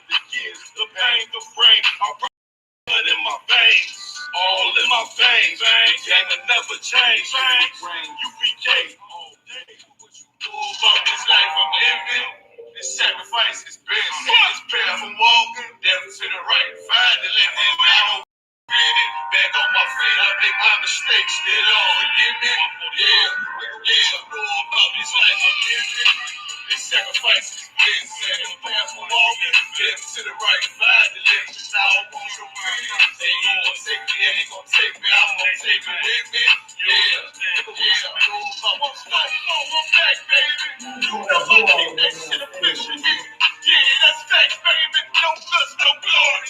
begins. The pain, the brain, my blood in my veins, all in my veins. Game will never change. UPK all day. What you do about this life I'm living? This sacrifice is best. It's better from walking, death to the right. Find the left hand now. Back on my feet, I make my mistakes. Still on, forgive me. Yeah. Know about this life I'm living. This sacrifice is best. It's better from walking, death to the right. Find the left hand now. I want your feet. They ain't gonna take me, ain't gonna take me. I'm gonna take it with me. Yeah. Know about this life. I'm back, baby. You know I keep that shit official. Yeah, that's facts, baby. No guts, no glory.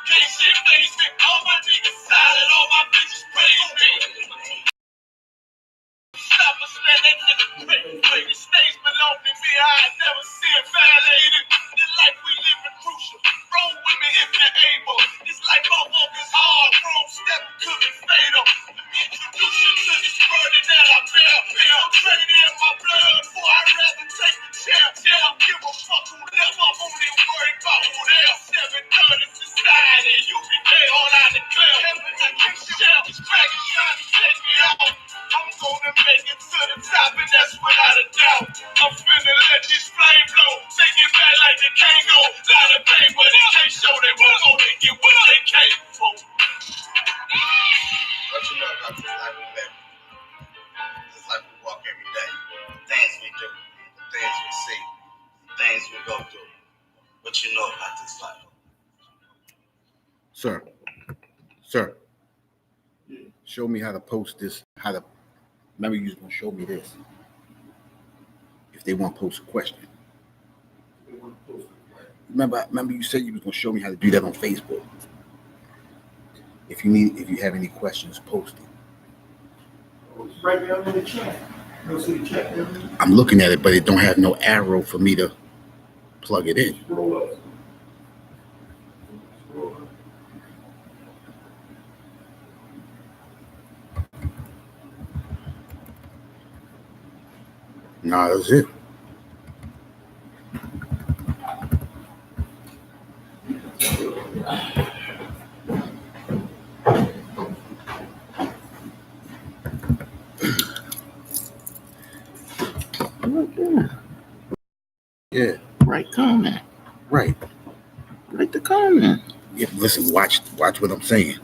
Can't shit face me. All my niggas solid, all my bitches praise me. Stop us, man, that nigga pray. The stage belong to me, I never see it violated. The life we live is crucial. Roll with me if you're able. This life I walk is hard. Wrong step could be fatal. Let me introduce you to this burden that I bear. I'm training in my blood, for I'd rather take the chair. Yeah, I give a fuck who left. I'm only worried about who there. 730 society, UPK, all I declare. Heaven, I can't share. This crack is trying to take me out. I'm gonna make it to the top, and that's without a doubt. I'm finna let this flame blow. Take it back like they can't go. Lot of pain, but they can't show. They won't go, they get what they came for. What you know about this life we live? This life we walk every day. Things we do, things we see, things we go through. What you know about this life? Sir, show me how to post this. Remember you was gonna show me this. If they want to post a question. Remember you said you was gonna show me how to do that on Facebook. If you have any questions, post it. It's right there in the chat. You see the chat there? I'm looking at it, but it don't have no arrow for me to plug it in. Scroll up. Nah, that's it. Yeah. Right comment. Right. Write the comment. Yeah, listen, watch what I'm saying.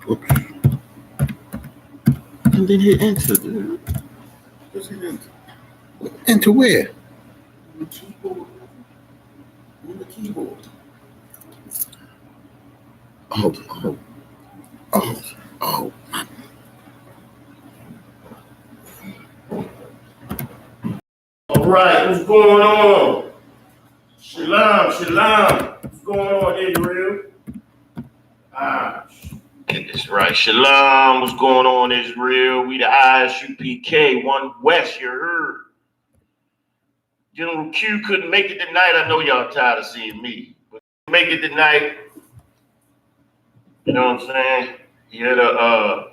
Oops. And then hit enter, dude. What's it enter? Enter where? On the keyboard. On the keyboard. Oh. All right, what's going on? Shalom. What's going on, Israel? Get this right. Shalom. What's going on, Israel? We the ISUPK, One West, you heard. General Q couldn't make it tonight. I know y'all tired of seeing me. But make it tonight. You know what I'm saying? He had a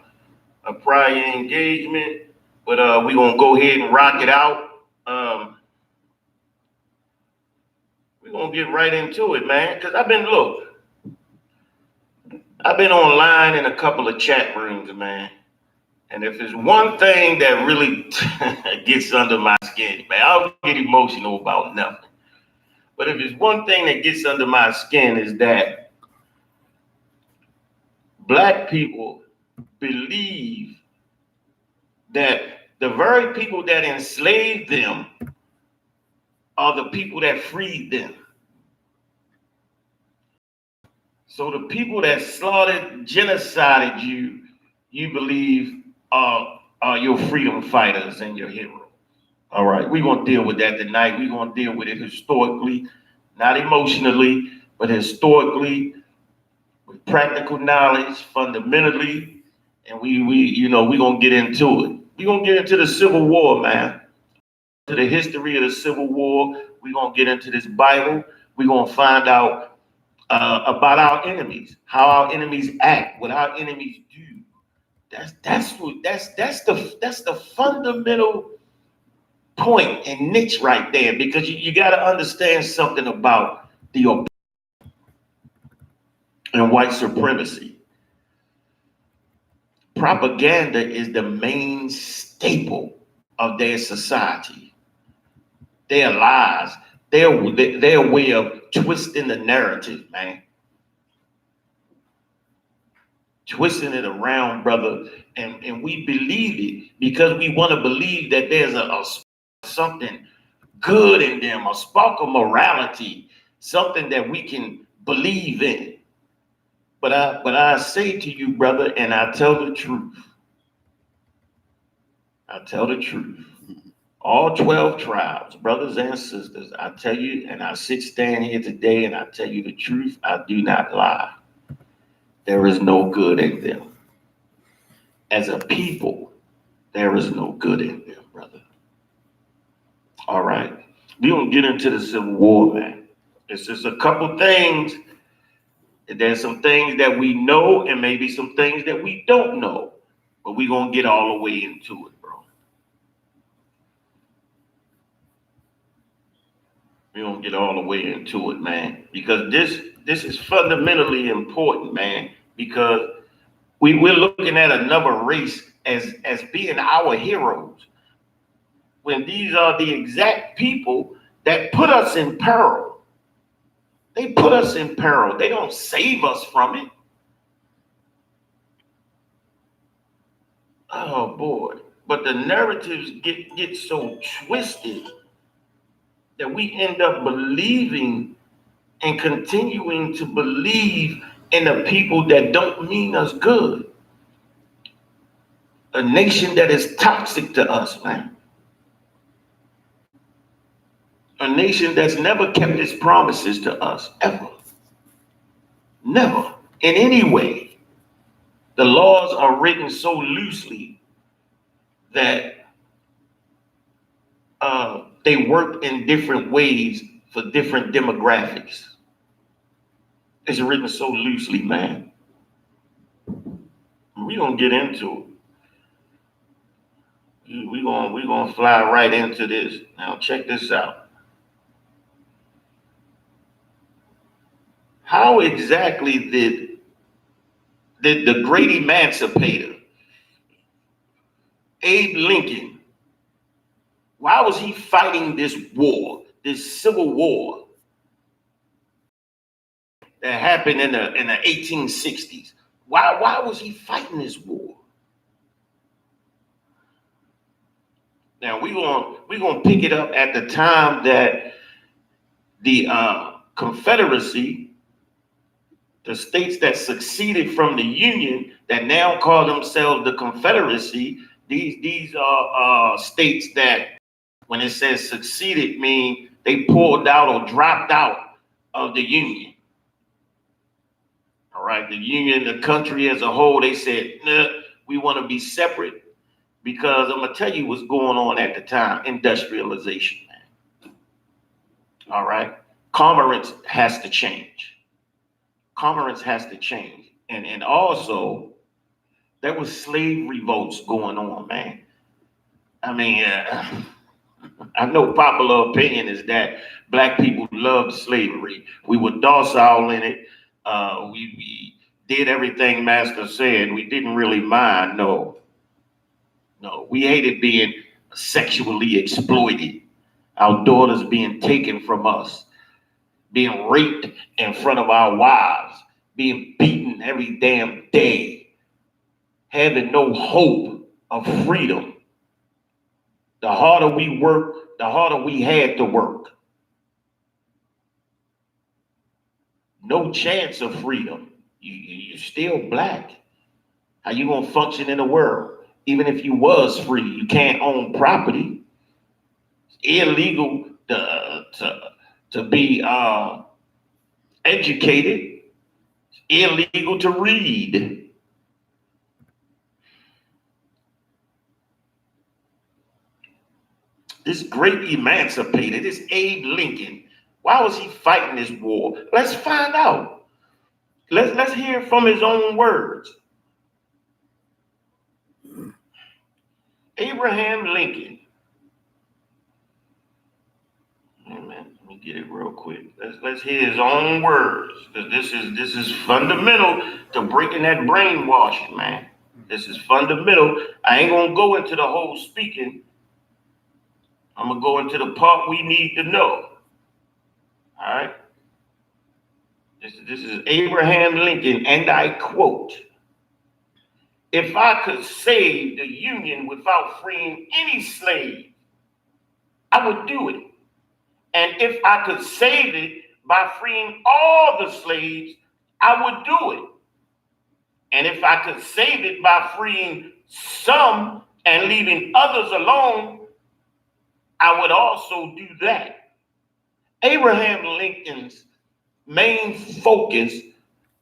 prior engagement, but we gonna go ahead and rock it out. We're gonna get right into it, man. Because I've been online in a couple of chat rooms, man. And if there's one thing that really gets under my skin, man, I don't get emotional about nothing. But if there's one thing that gets under my skin is that Black people believe that the very people that enslaved them are the people that freed them. So the people that slaughtered, genocided you, you believe are your freedom fighters and your heroes. All right, we're going to deal with that tonight. We're going to deal with it historically, not emotionally, but historically, with practical knowledge, fundamentally, and we're going to get into it. We're going to get into the Civil War, man. To the history of the Civil War. We're going to get into this Bible. We're going to find out about our enemies, how our enemies act, what our enemies do. That's the fundamental point and niche right there, because you got to understand something about the and white supremacy. Propaganda is the main staple of their society. Their lies, their way of twisting the narrative, man. Twisting it around, brother, and we believe it because we want to believe that there's a something good in them, a spark of morality, something that we can believe in. But I say to you, brother, and I tell the truth. I tell the truth. All 12 tribes, brothers and sisters, I tell you, and I stand here today and I tell you the truth, I do not lie. There is no good in them. As a people, there is no good in them, brother. All right. We don't get into the Civil War, man. It's just a couple things. There's some things that we know and maybe some things that we don't know. But we're going to get all the way into it, bro. We're going to get all the way into it, man. Because this is fundamentally important, man. Because we're looking at another race as being our heroes, when these are the exact people that put us in peril. They put us in peril. They don't save us from it. Oh boy. But the narratives get so twisted that we end up believing and continuing to believe in the people that don't mean us good. A nation that is toxic to us, man. A nation that's never kept its promises to us, ever. Never, in any way. The laws are written so loosely that they work in different ways for different demographics. It's written so loosely, man. We're going to get into it. We're gonna fly right into this. Now, check this out. How exactly did the great emancipator, Abe Lincoln, why was he fighting this war, this civil war that happened in the 1860s? Why was he fighting this war? Now we're gonna pick it up at the time that the Confederacy, the states that succeeded from the Union that now call themselves the Confederacy, these are states that, when it says succeeded, mean they pulled out or dropped out of the Union. All right, the Union, the country as a whole, they said, nah, we want to be separate, because I'm gonna tell you what's going on at the time: industrialization, man. All right, commerce has to change. Commerce has to change, and also there was slave revolts going on, man. I mean, I know popular opinion is that black people loved slavery. We were docile in it. We did everything Master said. We didn't really mind. No, we hated being sexually exploited. Our daughters being taken from us, being raped in front of our wives, being beaten every damn day, having no hope of freedom. The harder we worked, the harder we had to work. No chance of freedom. You're still black. How you gonna function in the world? Even if you was free, you can't own property. It's illegal to be educated. It's illegal to read. This great emancipator, this Abe Lincoln, why was he fighting this war? Let's find out. Let's hear from his own words. Abraham Lincoln Let me get it real quick. Let's hear his own words, because this is fundamental to breaking that brainwashing, man. This is fundamental. I ain't gonna go into the whole speaking. I'm gonna go into the part we need to know. All right. This is Abraham Lincoln, and I quote: "If I could save the Union without freeing any slave, I would do it. And if I could save it by freeing all the slaves, I would do it. And if I could save it by freeing some and leaving others alone, I would also do that." Abraham Lincoln's main focus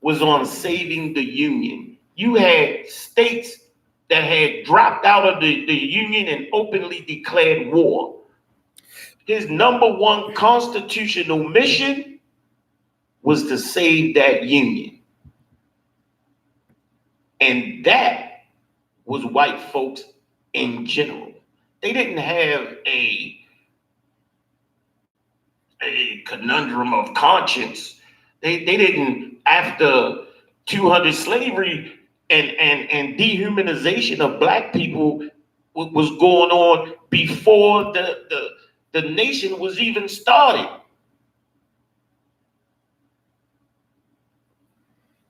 was on saving the Union. You had states that had dropped out of the Union and openly declared war. His number one constitutional mission was to save that Union. And that was white folks in general. They didn't have a conundrum of conscience. They didn't, after 200 slavery and dehumanization of black people was going on before the nation was even started.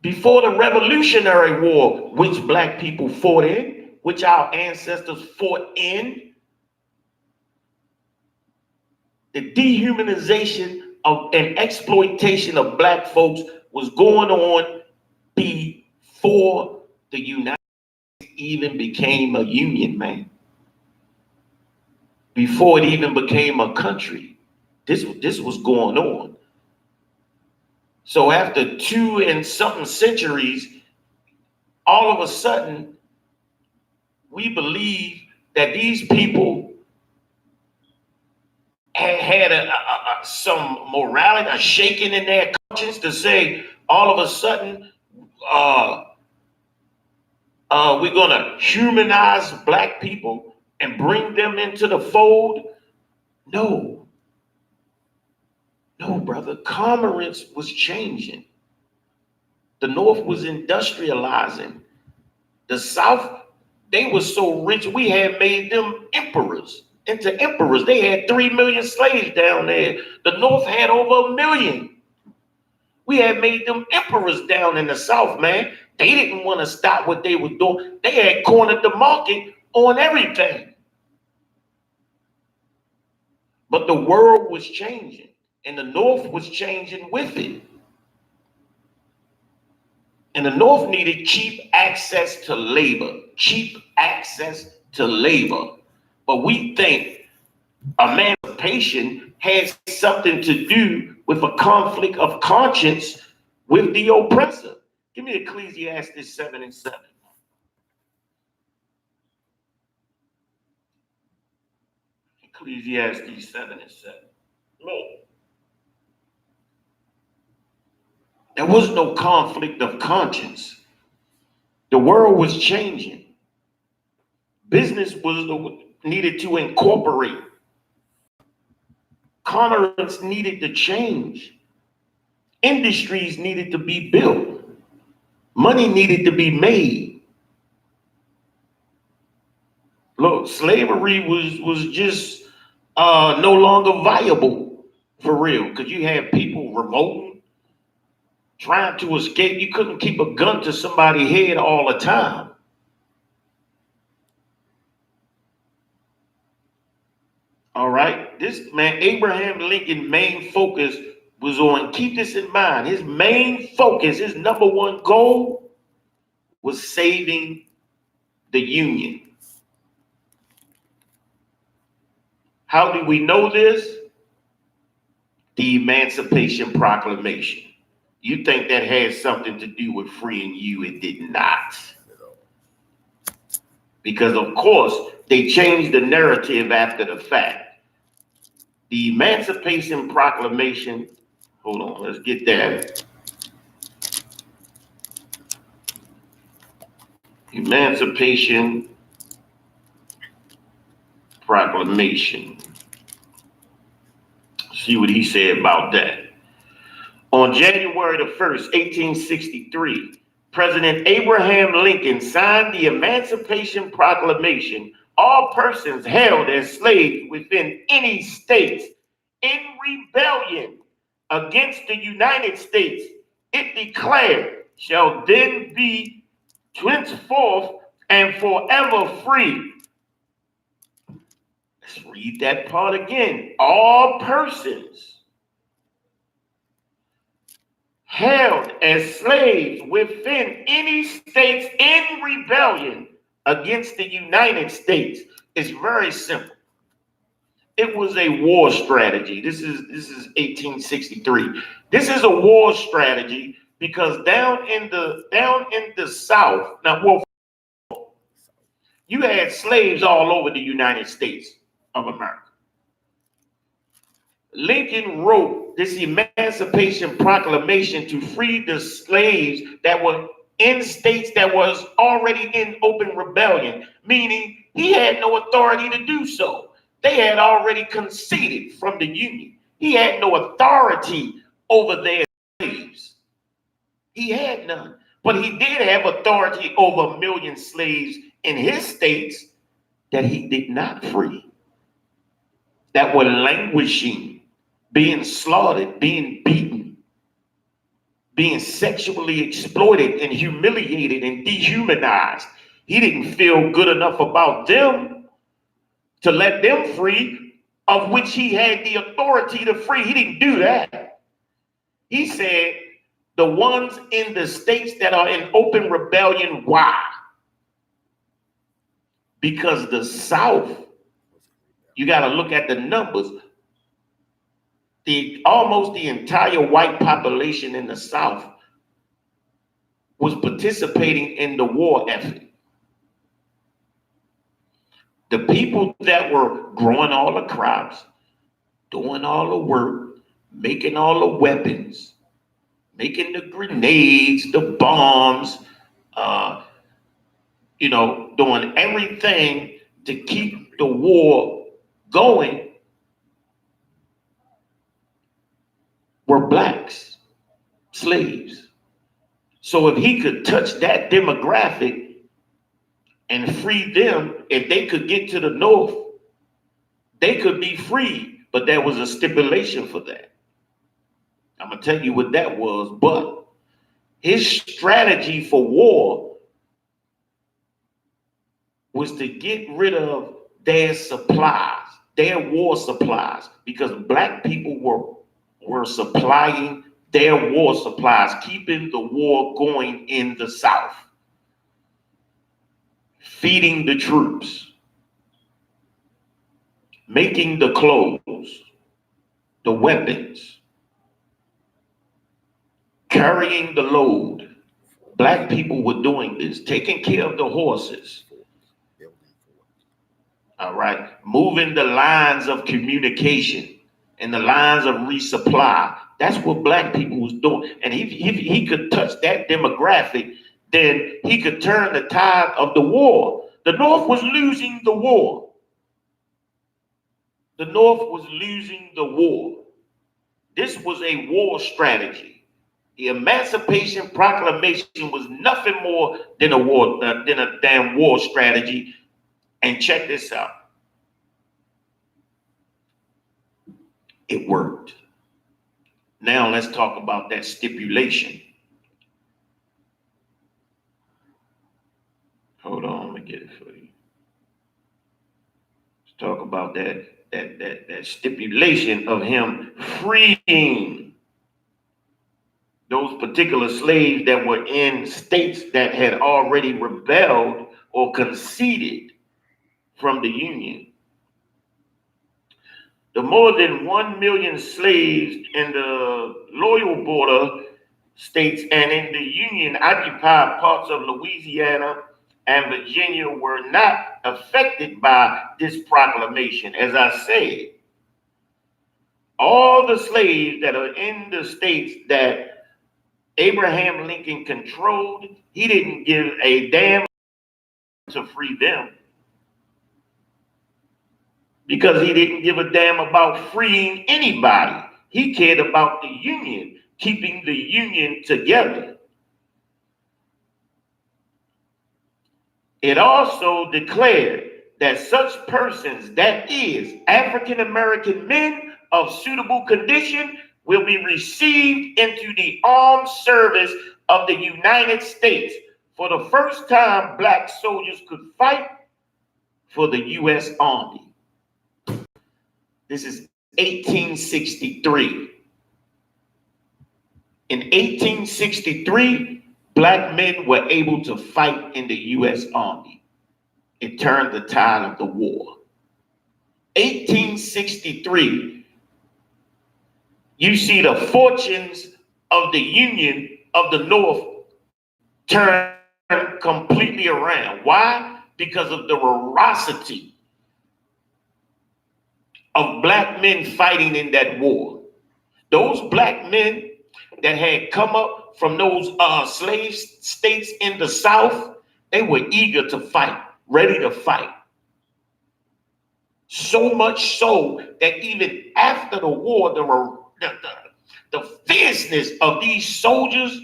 Before the Revolutionary War, which black people fought in, which our ancestors fought in, the dehumanization of and exploitation of black folks was going on before the United States even became a union, man. Before it even became a country. This was going on. So after 2 and something centuries, all of a sudden, we believe that these people had some morality, a shaking in their conscience to say, all of a sudden, we're going to humanize black people and bring them into the fold. No, brother. Commerce was changing. The North was industrializing. The South, they were so rich, we had made them emperors. Into emperors. They had 3 million slaves down there. The North had over 1 million. We had made them emperors down in the South, man. They didn't want to stop what they were doing. They had cornered the market on everything. But the world was changing, and the North was changing with it. And the North needed cheap access to labor. Cheap access to labor. But we think emancipation has something to do with a conflict of conscience with the oppressor. Give me Ecclesiastes 7 and 7. Ecclesiastes 7 and 7. Look. There was no conflict of conscience. The world was changing. Business was needed to incorporate. Commerce needed to change. Industries needed to be built. Money needed to be made. Look, slavery was just no longer viable for real, because you had people revolting, trying to escape. You couldn't keep a gun to somebody's head all the time. All right, this man, Abraham Lincoln, main focus was on, keep this in mind, his main focus, his number one goal was saving the Union. How do we know this? The Emancipation Proclamation. You think that had something to do with freeing you? It did not. Because, of course, they changed the narrative after the fact. The Emancipation Proclamation, hold on, let's get that. Emancipation Proclamation. See what he said about that. On January the 1st, 1863, President Abraham Lincoln signed the Emancipation Proclamation. All persons held as slaves within any states in rebellion against the United States, it declared, shall then be henceforth and forever free. Let's read that part again. All persons held as slaves within any states in rebellion against the United States. It's very simple. It was a war strategy. This is 1863. This is a war strategy because down in the South, now well, you had slaves all over the United States of America. Lincoln wrote this Emancipation Proclamation to free the slaves that were in states that was already in open rebellion, meaning he had no authority to do so. They had already conceded from the Union. He had no authority over their slaves. He had none. But he did have authority over 1 million slaves in his states that he did not free, that were languishing, being slaughtered, being beaten, being sexually exploited and humiliated and dehumanized. He didn't feel good enough about them to let them free, of which he had the authority to free. He didn't do that. He said, the ones in the states that are in open rebellion, why? Because the South, you got to look at the numbers. Almost the entire white population in the South was participating in the war effort. The people that were growing all the crops, doing all the work, making all the weapons, making the grenades, the bombs, doing everything to keep the war going, were blacks, slaves. So if he could touch that demographic and free them, if they could get to the North, they could be free. But there was a stipulation for that. I'm going to tell you what that was. But his strategy for war was to get rid of their supplies, their war supplies, because black people were supplying their war supplies, keeping the war going in the South, feeding the troops, making the clothes, the weapons, carrying the load. Black people were doing this, taking care of the horses. All right, moving the lines of communication and the lines of resupply. That's what black people was doing. And if he could touch that demographic, then he could turn the tide of the war. The North was losing the war. The North was losing the war. This was a war strategy. The Emancipation Proclamation was nothing more than a damn war strategy. And check this out. It worked. Now let's talk about that stipulation. Hold on, let me get it for you. Let's talk about that stipulation of him freeing those particular slaves that were in states that had already rebelled or conceded from the Union. The more than 1 million slaves in the loyal border states and in the Union occupied parts of Louisiana and Virginia were not affected by this proclamation. As I said, all the slaves that are in the states that Abraham Lincoln controlled, he didn't give a damn to free them. because he didn't give a damn about freeing anybody. He cared about the Union, keeping the Union together. It also declared that such persons, that is, African American men of suitable condition, will be received into the armed service of the United States. For the first time, black soldiers could fight for the U.S. Army. This is 1863. In 1863, black men were able to fight in the U.S. Army. It turned the tide of the war. 1863, you see the fortunes of the Union of the North turn completely around. Why? Because of the ferocity of black men fighting in that war. Those black men that had come up from those slave states in the South, they were eager to fight, ready to fight. So much so that even after the war, the fierceness of these soldiers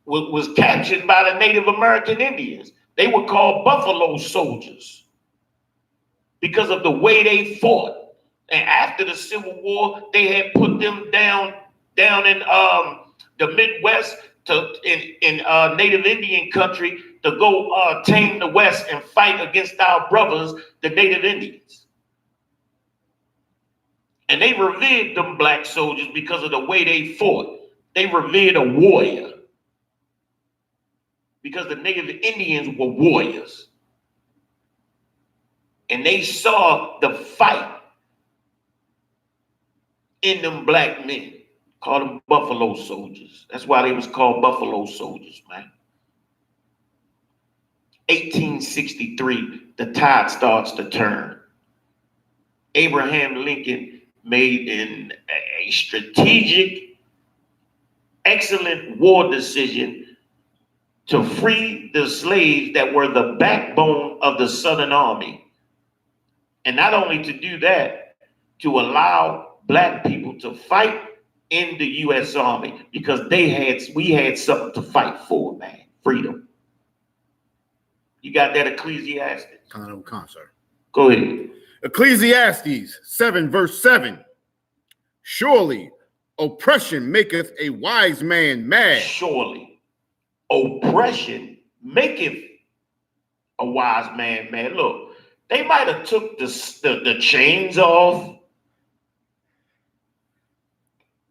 was captured by the Native American Indians. They were called buffalo soldiers because of the way they fought. And after the Civil War, they had put them down in the Midwest in Native Indian country to go tame the West and fight against our brothers, the Native Indians. And they revered them black soldiers because of the way they fought. They revered a warrior because the Native Indians were warriors. And they saw the fight in them black men. Called them buffalo soldiers. That's why they was called buffalo soldiers, man. 1863, the tide starts to turn. Abraham Lincoln made a strategic, excellent war decision to free the slaves that were the backbone of the Southern Army. And not only to do that, to allow black people to fight in the U.S. Army, because we had something to fight for, man. Freedom. You got that, Ecclesiastes? Sir. Go ahead. Ecclesiastes 7 verse 7. Surely oppression maketh a wise man mad. Surely oppression maketh a wise man mad. Look, they might have took the chains off.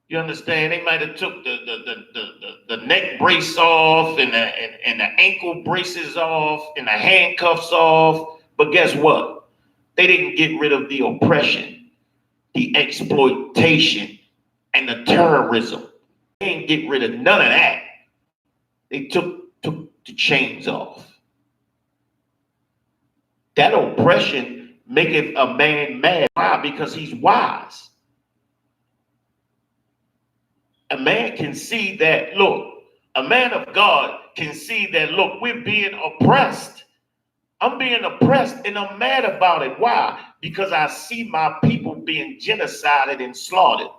You understand? They might have took the neck brace off and the ankle braces off and the handcuffs off. But guess what? They didn't get rid of the oppression, the exploitation, and the terrorism. They didn't get rid of none of that. They took the chains off. That oppression maketh a man mad. Why? Because he's wise. A man can see that, look, a man of God can see that, look, we're being oppressed. I'm being oppressed and I'm mad about it. Why? Because I see my people being genocided and slaughtered.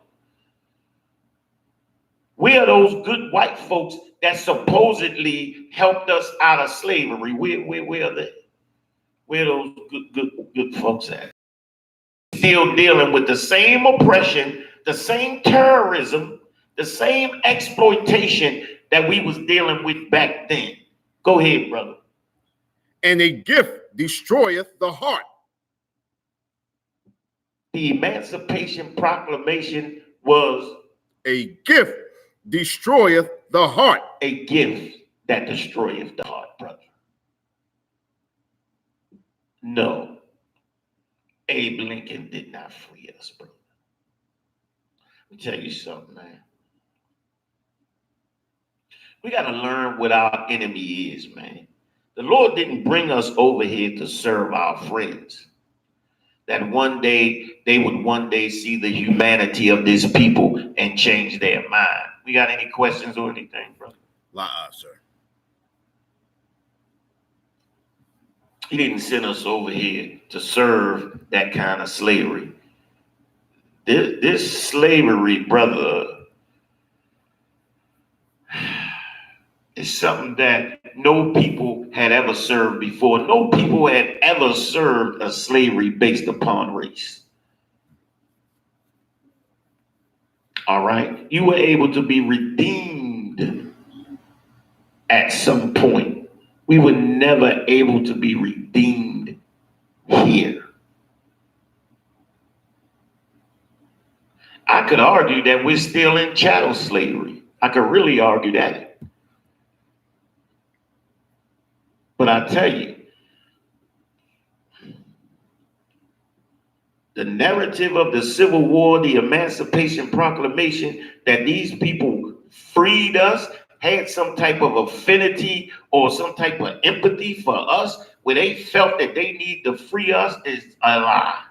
We are those good white folks that supposedly helped us out of slavery. Where are they? Where are those good folks at? Still dealing with the same oppression, the same terrorism, the same exploitation that we was dealing with back then. Go ahead, brother. And a gift destroyeth the heart. The Emancipation Proclamation was a gift destroyeth the heart. A gift that destroyeth the heart, brother. No, Abe Lincoln did not free us, brother. Let me tell you something, man. We got to learn what our enemy is, man. The Lord didn't bring us over here to serve our friends. That one day, they would one day see the humanity of this people and change their mind. We got any questions or anything, brother? Sir. He didn't send us over here to serve that kind of slavery. This slavery, brother, is something that no people had ever served before. No people had ever served a slavery based upon race. All right? You were able to be redeemed at some point. We were never able to be redeemed here. I could argue that we're still in chattel slavery. I could really argue that. But I tell you, the narrative of the Civil War, the Emancipation Proclamation, that these people freed us, had some type of affinity or some type of empathy for us, where they felt that they need to free us, is a lie.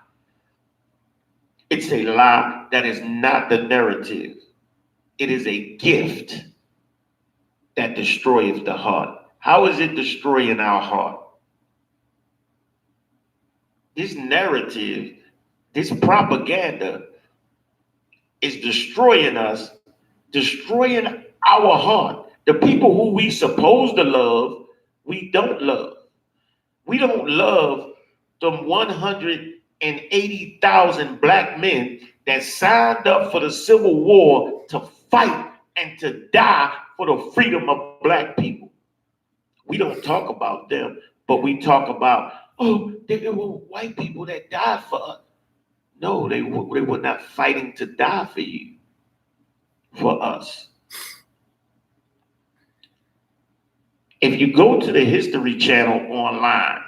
It's a lie. That is not the narrative. It is a gift that destroyeth the heart. How is it destroying our heart? This narrative, this propaganda is destroying us, destroying our heart. The people who we supposed to love, we don't love. We don't love them 180,000 black men that signed up for the Civil War to fight and to die for the freedom of black people. We don't talk about them, but we talk about, oh, they were white people that died for us. No, they were not fighting to die for you, for us. If you go to the History Channel online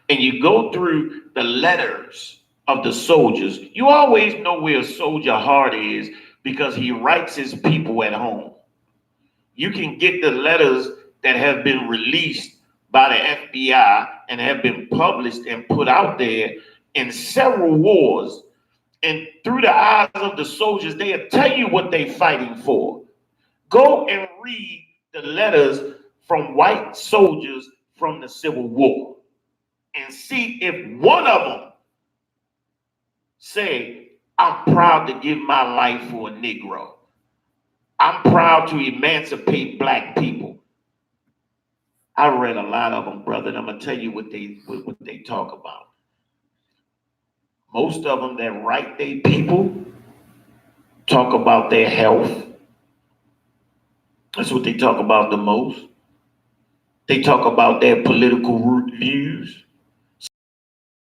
and you go through the letters of the soldiers, you always know where a soldier heart is because he writes his people at home. You can get the letters that have been released by the FBI and have been published and put out there in several wars. And through the eyes of the soldiers, they'll tell you what they're fighting for. Go and read the letters from white soldiers from the Civil War and see if one of them say, I'm proud to give my life for a Negro. I'm proud to emancipate black people. I read a lot of them, brother, and I'm gonna tell you what they talk about. Most of them that write their people talk about their health. That's what they talk about the most. They talk about their political views.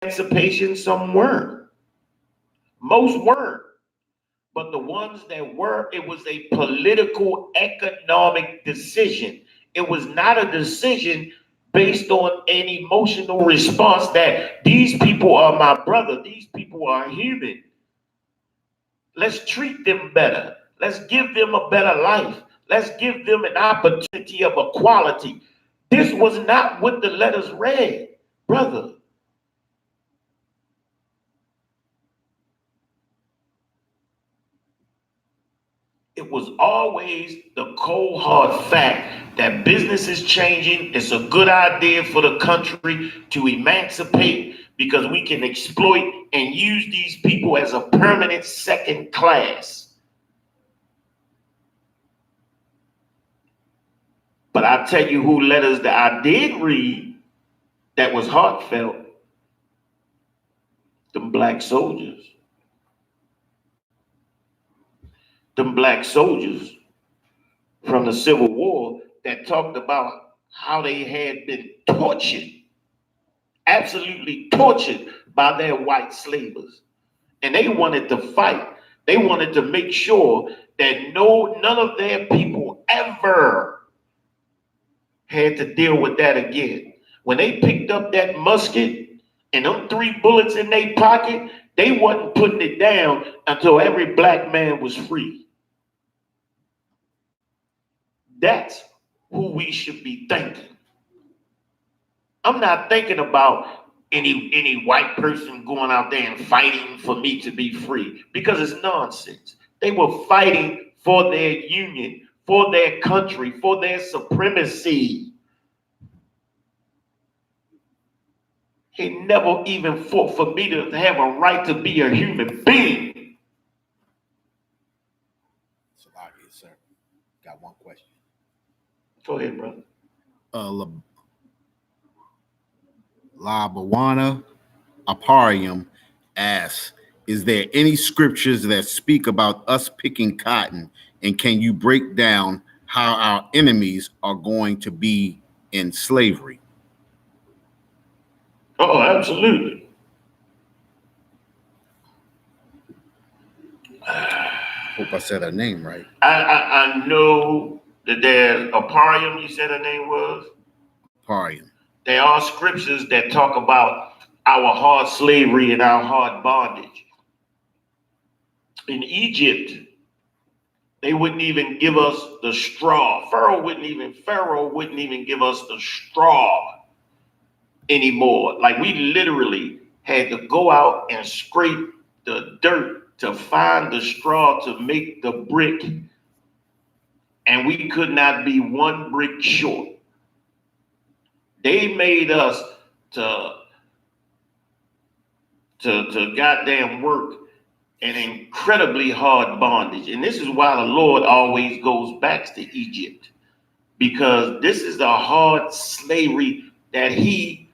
Emancipation, some weren't. Most weren't. But the ones that were, it was a political, economic decision. It was not a decision based on an emotional response that these people are my brother, these people are human. Let's treat them better. Let's give them a better life. Let's give them an opportunity of equality. This was not what the letters read, brother. It was always the cold hard fact that business is changing. It's a good idea for the country to emancipate because we can exploit and use these people as a permanent second class. But I tell you who letters that I did read that was heartfelt, them black soldiers. Them black soldiers from the Civil War that talked about how they had been tortured, absolutely tortured by their white slavers. And they wanted to fight. They wanted to make sure that none of their people ever had to deal with that again. When they picked up that musket and them 3 bullets in their pocket, they wasn't putting it down until every black man was free. That's who we should be thinking. I'm not thinking about any white person going out there and fighting for me to be free because it's nonsense. They were fighting for their union, for their country, for their supremacy. He never even fought for me to have a right to be a human being. Salakia, sir. Got one question. Go ahead, brother. La Bawana Aparium asks, is there any scriptures that speak about us picking cotton? And can you break down how our enemies are going to be in slavery? Oh, absolutely. Hope I said her name right. I know that there's Aparium, you said her name was? Aparium. There are scriptures that talk about our hard slavery and our hard bondage. In Egypt, they wouldn't even give us the straw. Pharaoh wouldn't even give us the straw anymore. Like we literally had to go out and scrape the dirt to find the straw to make the brick. And we could not be one brick short. They made us to goddamn work an incredibly hard bondage. And this is why the Lord always goes back to Egypt, because this is the hard slavery that he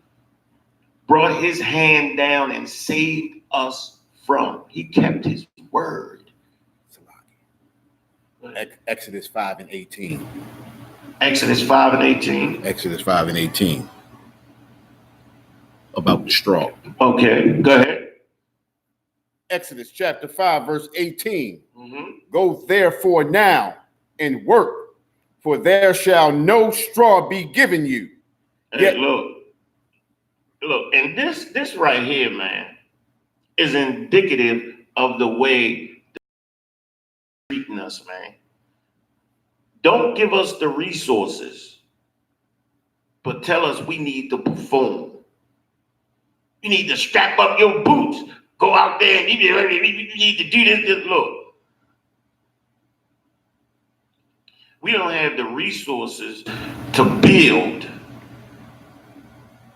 brought his hand down and saved us from. He kept his word. Exodus 5 and 18. Exodus 5 and 18. Exodus 5 and 18. About the straw. Okay, go ahead. Exodus chapter 5, verse 18. Go therefore now and work, for there shall no straw be given you. Hey, look, and this right here, man, is indicative of the way they're treating us, man. Don't give us the resources, but tell us we need to perform. You need to strap up your boots, go out there, and you need to do this. Look, we don't have the resources to build,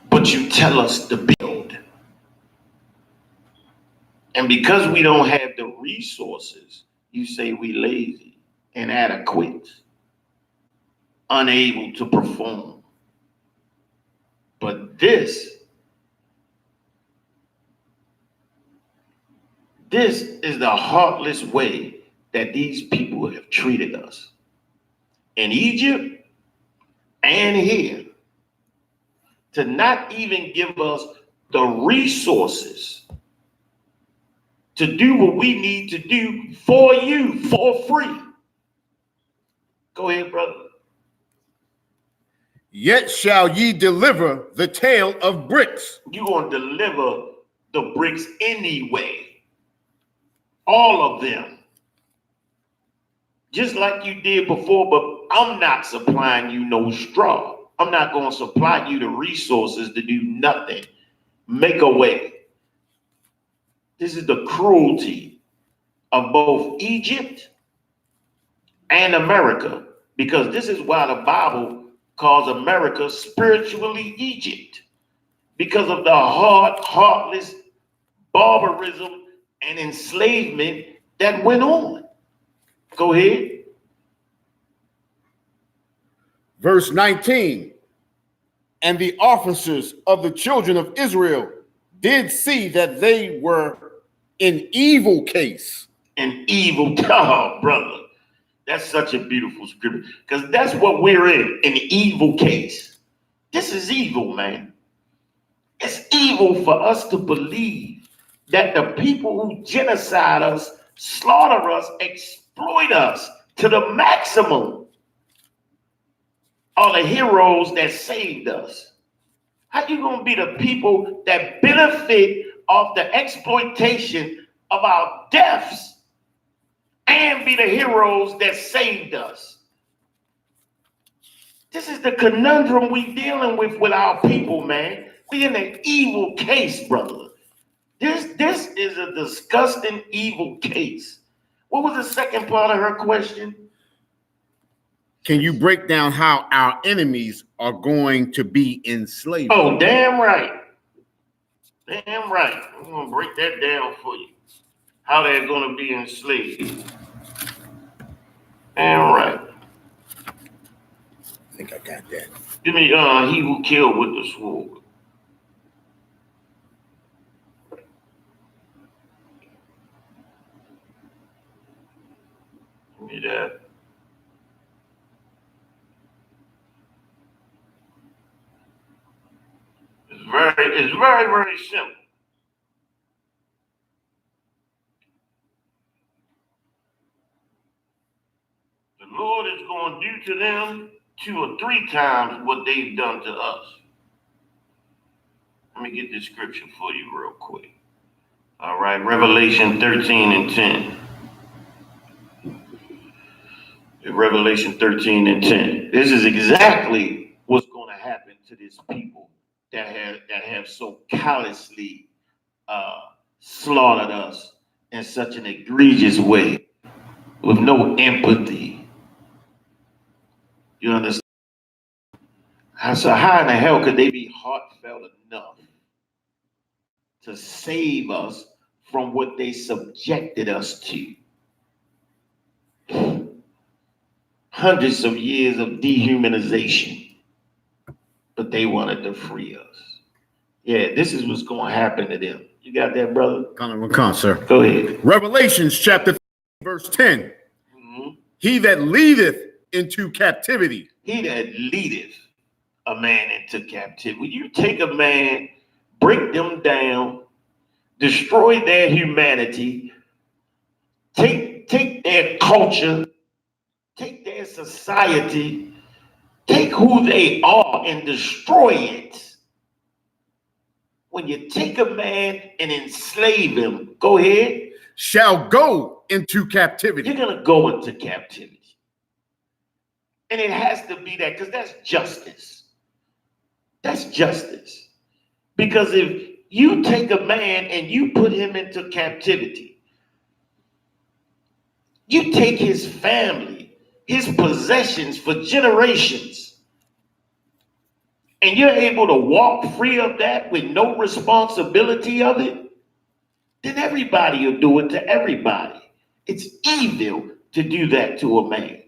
but you tell us to build. And because we don't have the resources, you say we lazy, inadequate, unable to perform. But this is the heartless way that these people have treated us. In Egypt and here, to not even give us the resources to do what we need to do for you for free. Go ahead, brother. Yet shall ye deliver the tale of bricks. You're going to deliver the bricks anyway. All of them. Just like you did before, but I'm not supplying you no straw. I'm not going to supply you the resources to do nothing. Make a way. This is the cruelty of both Egypt and America, because this is why the Bible calls America spiritually Egypt, because of the heartless barbarism and enslavement that went on. Go ahead. Verse 19. And the officers of the children of Israel did see that they were in evil case. An evil, oh, brother. That's such a beautiful scripture, because that's what we're in, an evil case. This is evil, man. It's evil for us to believe that the people who genocide us, slaughter us, exploit us to the maximum are the heroes that saved us. How you gonna be the people that benefit off the exploitation of our deaths and be the heroes that saved us? This is the conundrum we dealing with our people, man. We in an evil case, brother. This is a disgusting evil case. What was the second part of her question? Can you break down how our enemies are going to be enslaved? Oh, damn right. Damn right. I'm going to break that down for you. How they're going to be enslaved. Damn right. I think I got that. Give me he who killed with the sword. Give me that. It's very, very simple. The Lord is going to do to them 2 or 3 times what they've done to us. Let me get this scripture for you real quick. All right, Revelation 13 and 10. Revelation 13 and 10. This is exactly what's going to happen to this people that have so callously slaughtered us in such an egregious way with no empathy. You understand? So how in the hell could they be heartfelt enough to save us from what they subjected us to? Hundreds of years of dehumanization, but they wanted to free us. Yeah, this is what's going to happen to them. You got that, brother? Come, sir. Go ahead. Revelations chapter 15, verse 10. Mm-hmm. He that leadeth into captivity. He that leadeth a man into captivity. When you take a man, break them down, destroy their humanity, take their culture, take their society, take who they are and destroy it. When you take a man and enslave him, go ahead. Shall go into captivity. You're going to go into captivity. And it has to be that because that's justice. That's justice. Because if you take a man and you put him into captivity, you take his family, his possessions for generations, and you're able to walk free of that with no responsibility of it, then everybody will do it to everybody. It's evil to do that to a man.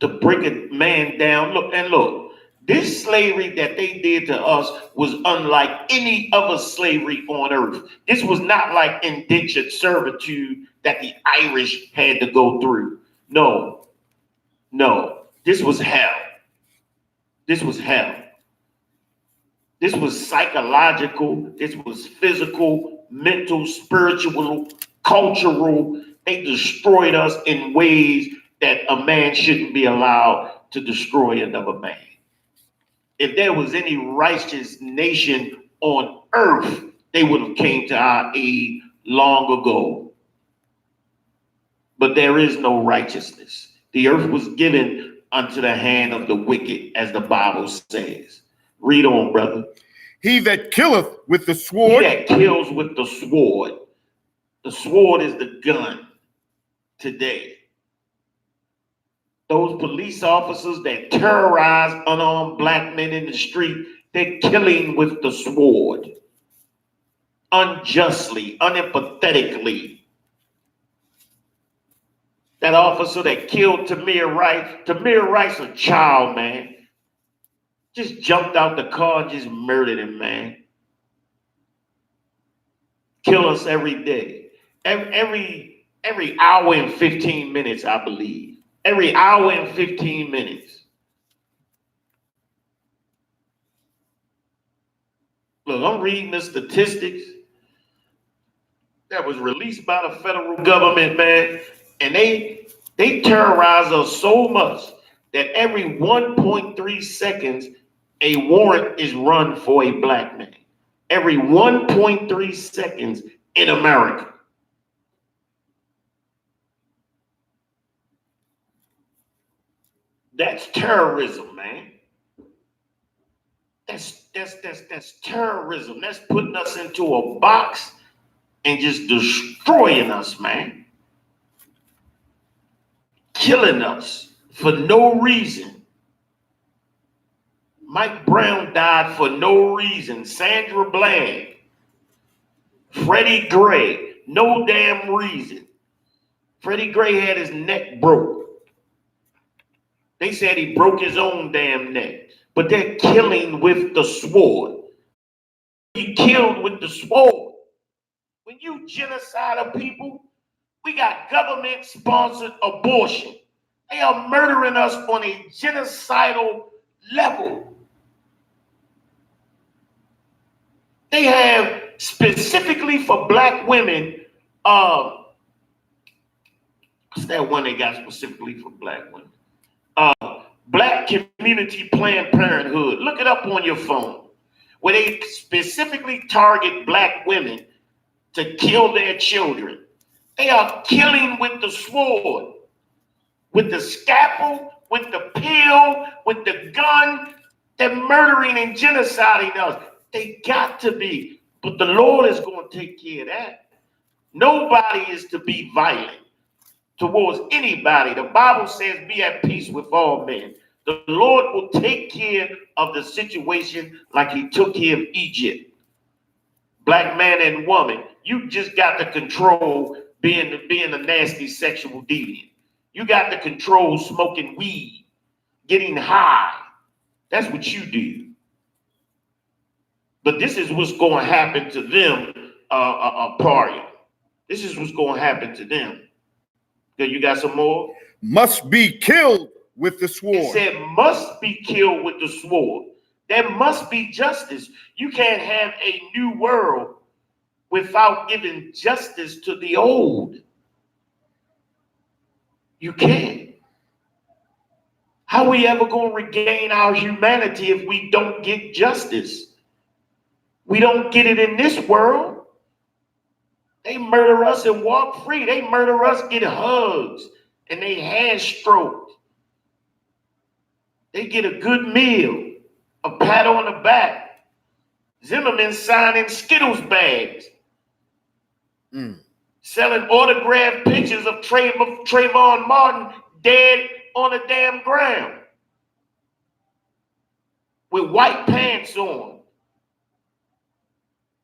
To break a man down. Look, this slavery that they did to us was unlike any other slavery on earth. This was not like indentured servitude that the Irish had to go through. No, this was hell. This was hell. This was psychological. This was physical, mental, spiritual, cultural. They destroyed us in ways that a man shouldn't be allowed to destroy another man. If there was any righteous nation on earth, they would have came to our aid long ago. But there is no righteousness. The earth was given unto the hand of the wicked, as the Bible says. Read on, brother. He that killeth with the sword. He that kills with the sword. The sword is the gun today. Those police officers that terrorize unarmed black men in the street, they're killing with the sword. Unjustly, unempathetically. That officer that killed Tamir Wright's a child, man. Just jumped out the car and just murdered him, man. Kill us every day. Every hour and 15 minutes, I believe. Every hour and 15 minutes. Look, I'm reading the statistics that was released by the federal government, man, and they terrorize us so much that every 1.3 seconds, a warrant is run for a black man. Every 1.3 seconds in America. That's terrorism, man. That's terrorism. That's putting us into a box and just destroying us, man. Killing us for no reason. Mike Brown died for no reason. Sandra Bland, Freddie Gray, no damn reason. Freddie Gray had his neck broke. They said he broke his own damn neck. But they're killing with the sword. He killed with the sword. When you genocide of people, we got government-sponsored abortion. They are murdering us on a genocidal level. They have specifically for black women, what's that one they got specifically for black women? Black Community Planned Parenthood. Look it up on your phone. Where they specifically target black women to kill their children. They are killing with the sword, with the scalpel, with the pill, with the gun. They're murdering and genociding us. They got to be. But the Lord is going to take care of that. Nobody is to be violent towards anybody. The Bible says, be at peace with all men. The Lord will take care of the situation like he took care of Egypt. Black man and woman, you just got to control being a nasty sexual deviant. You got to control smoking weed, getting high. That's what you do. But this is what's going to happen to them, Paria. This is what's going to happen to them. You got some more? Must be killed with the sword. It said must be killed with the sword. There must be justice. You can't have a new world without giving justice to the old. You can't. How are we ever going to regain our humanity if we don't get justice? We don't get it in this world. They murder us and walk free. They murder us, get hugs, and they hand stroked. They get a good meal, a pat on the back. Zimmerman signing Skittles bags. Selling autographed pictures of Trayvon Martin dead on the damn ground with white pants on.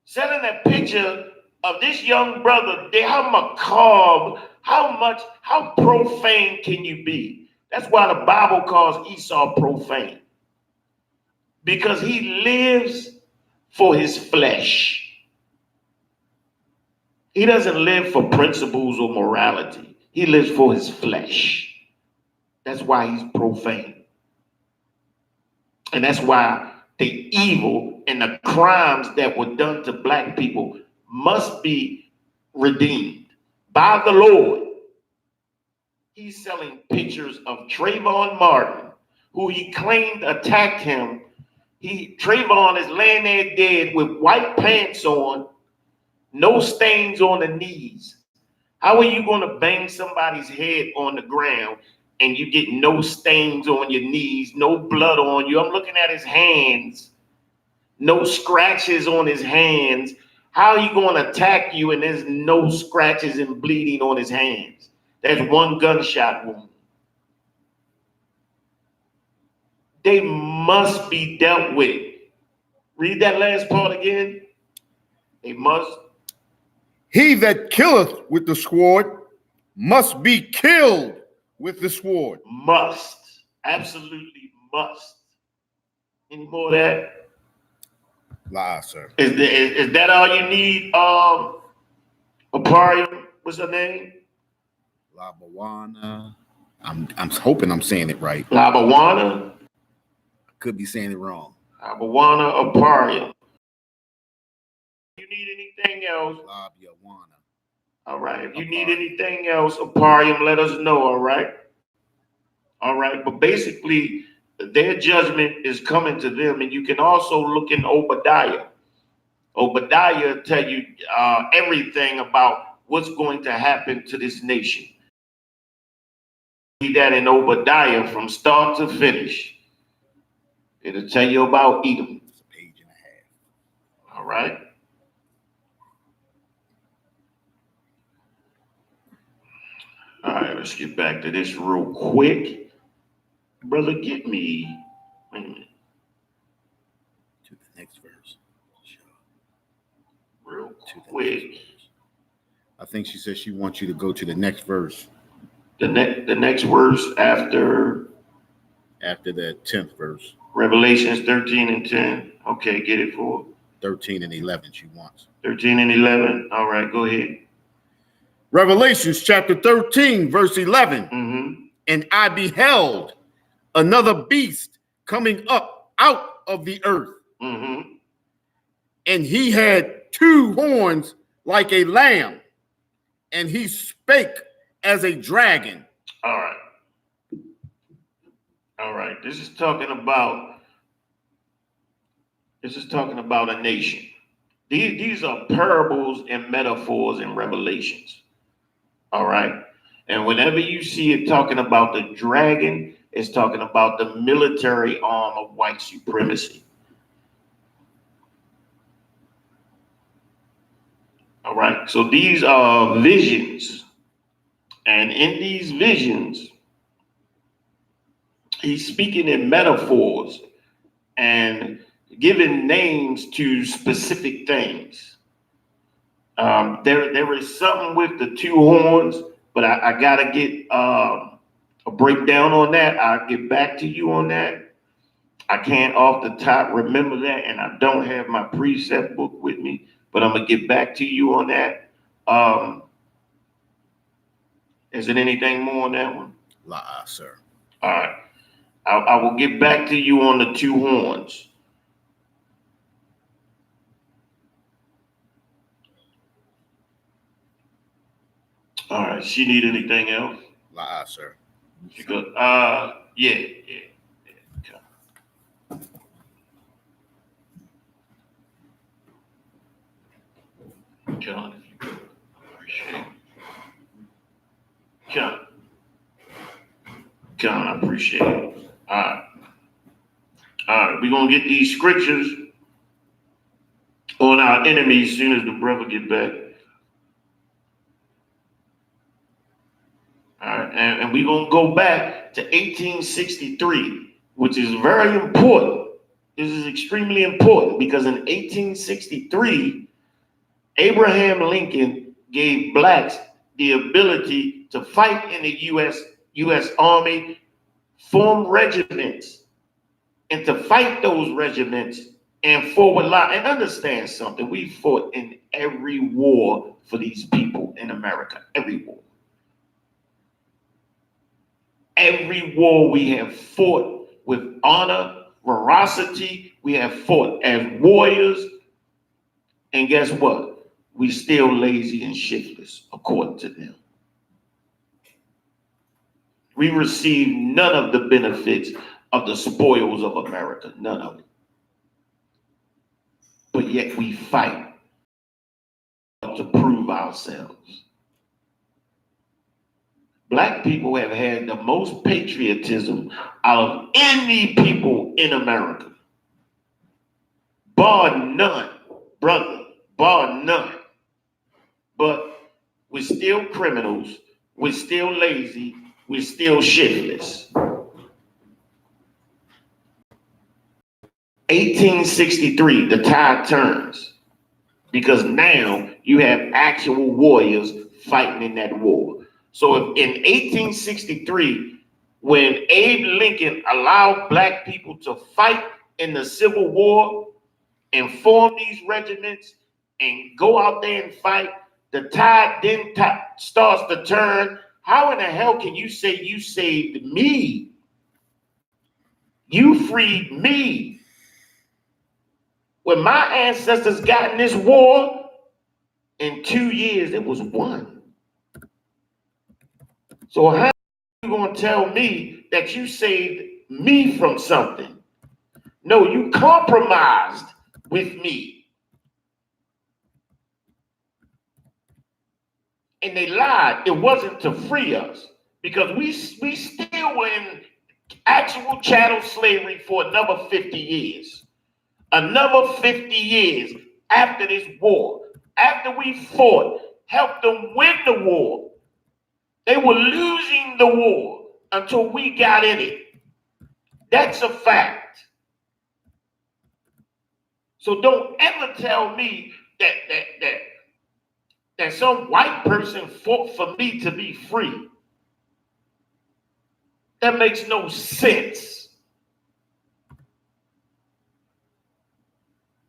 Selling a picture of this young brother there. How macabre, how profane can you be? That's why the Bible calls Esau profane. Because he lives for his flesh. He doesn't live for principles or morality. He lives for his flesh. That's why he's profane. And that's why the evil and the crimes that were done to black people must be redeemed by the Lord. He's selling pictures of Trayvon Martin, who he claimed attacked him. Trayvon is laying there dead with white pants on, no stains on the knees. How are you going to bang somebody's head on the ground and you get no stains on your knees, no blood on you? I'm looking at his hands, no scratches on his hands. How are you going to attack you and there's no scratches and bleeding on his hands? There's one gunshot wound. They must be dealt with. Read that last part again. They must. He that killeth with the sword must be killed with the sword. Must. Absolutely must. Any more of that? Lie, sir. Is that all you need? Aparium, what's her name? Labawana. I'm hoping I'm saying it right. Labawana? I could be saying it wrong. Labawana Aparium. If you need anything else, Labawana. All right. If you need anything else, Aparium, let us know, all right? All right. But basically, their judgment is coming to them. And you can also look in Obadiah. Obadiah tell you everything about what's going to happen to this nation. Read that in Obadiah from start to finish. It'll tell you about Edom. It's a page and a half. All right. All right, let's get back to this real quick. Brother, get me. Wait a minute. Next verse. Real To the quick. next verse. I think she said she wants you to go to the next verse. The next verse after the 10th verse. Revelations 13 and 10. Okay, get it for 13 and 11 she wants. 13 and 11. All right, go ahead. Revelations chapter 13, verse 11. Mm-hmm. And I beheld another beast coming up out of the earth. Mm-hmm. And he had two horns like a lamb, and he spake as a dragon. All right. All right. This is talking about a nation. These are parables and metaphors and revelations. All right. And whenever you see it talking about the dragon, it's talking about the military arm of white supremacy. All right. So these are visions. And in these visions, he's speaking in metaphors and giving names to specific things. There is something with the two horns, but I got to get a breakdown on that. I'll get back to you on that. I can't off the top remember that, and I don't have my precept book with me, but I'm going to get back to you on that. Is it anything more on that one? La, sir. All right. I will get back to you on the two horns. All right. She need anything else? La, sir. She goes, yeah. John, if you could. Appreciate it. John, I appreciate it. All right. We're going to get these scriptures on our enemies as soon as the brother get back. All right. And we're going to go back to 1863, which is very important. This is extremely important because in 1863, Abraham Lincoln gave blacks the ability to fight in the U.S. Army, form regiments, and to fight those regiments and forward line. And understand something, we fought in every war for these people in America, every war. Every war we have fought with honor, veracity, we have fought as warriors, and guess what? We still lazy and shiftless, according to them. We receive none of the benefits of the spoils of America, none of it. But yet we fight to prove ourselves. Black people have had the most patriotism out of any people in America. Bar none, brother, bar none. But we're still criminals, we're still lazy, we're still shiftless. 1863, the tide turns because now you have actual warriors fighting in that war. So if in 1863, when Abe Lincoln allowed black people to fight in the Civil War and form these regiments and go out there and fight, the tide then starts to turn. How in the hell can you say you saved me? You freed me. When my ancestors got in this war, in 2 years, it was won. So how are you going to tell me that you saved me from something? No, you compromised with me. And they lied. It wasn't to free us because we still were in actual chattel slavery for another 50 years. Another 50 years after this war, after we fought, helped them win the war. They were losing the war until we got in it. That's a fact. So don't ever tell me that some white person fought for me to be free. That makes no sense.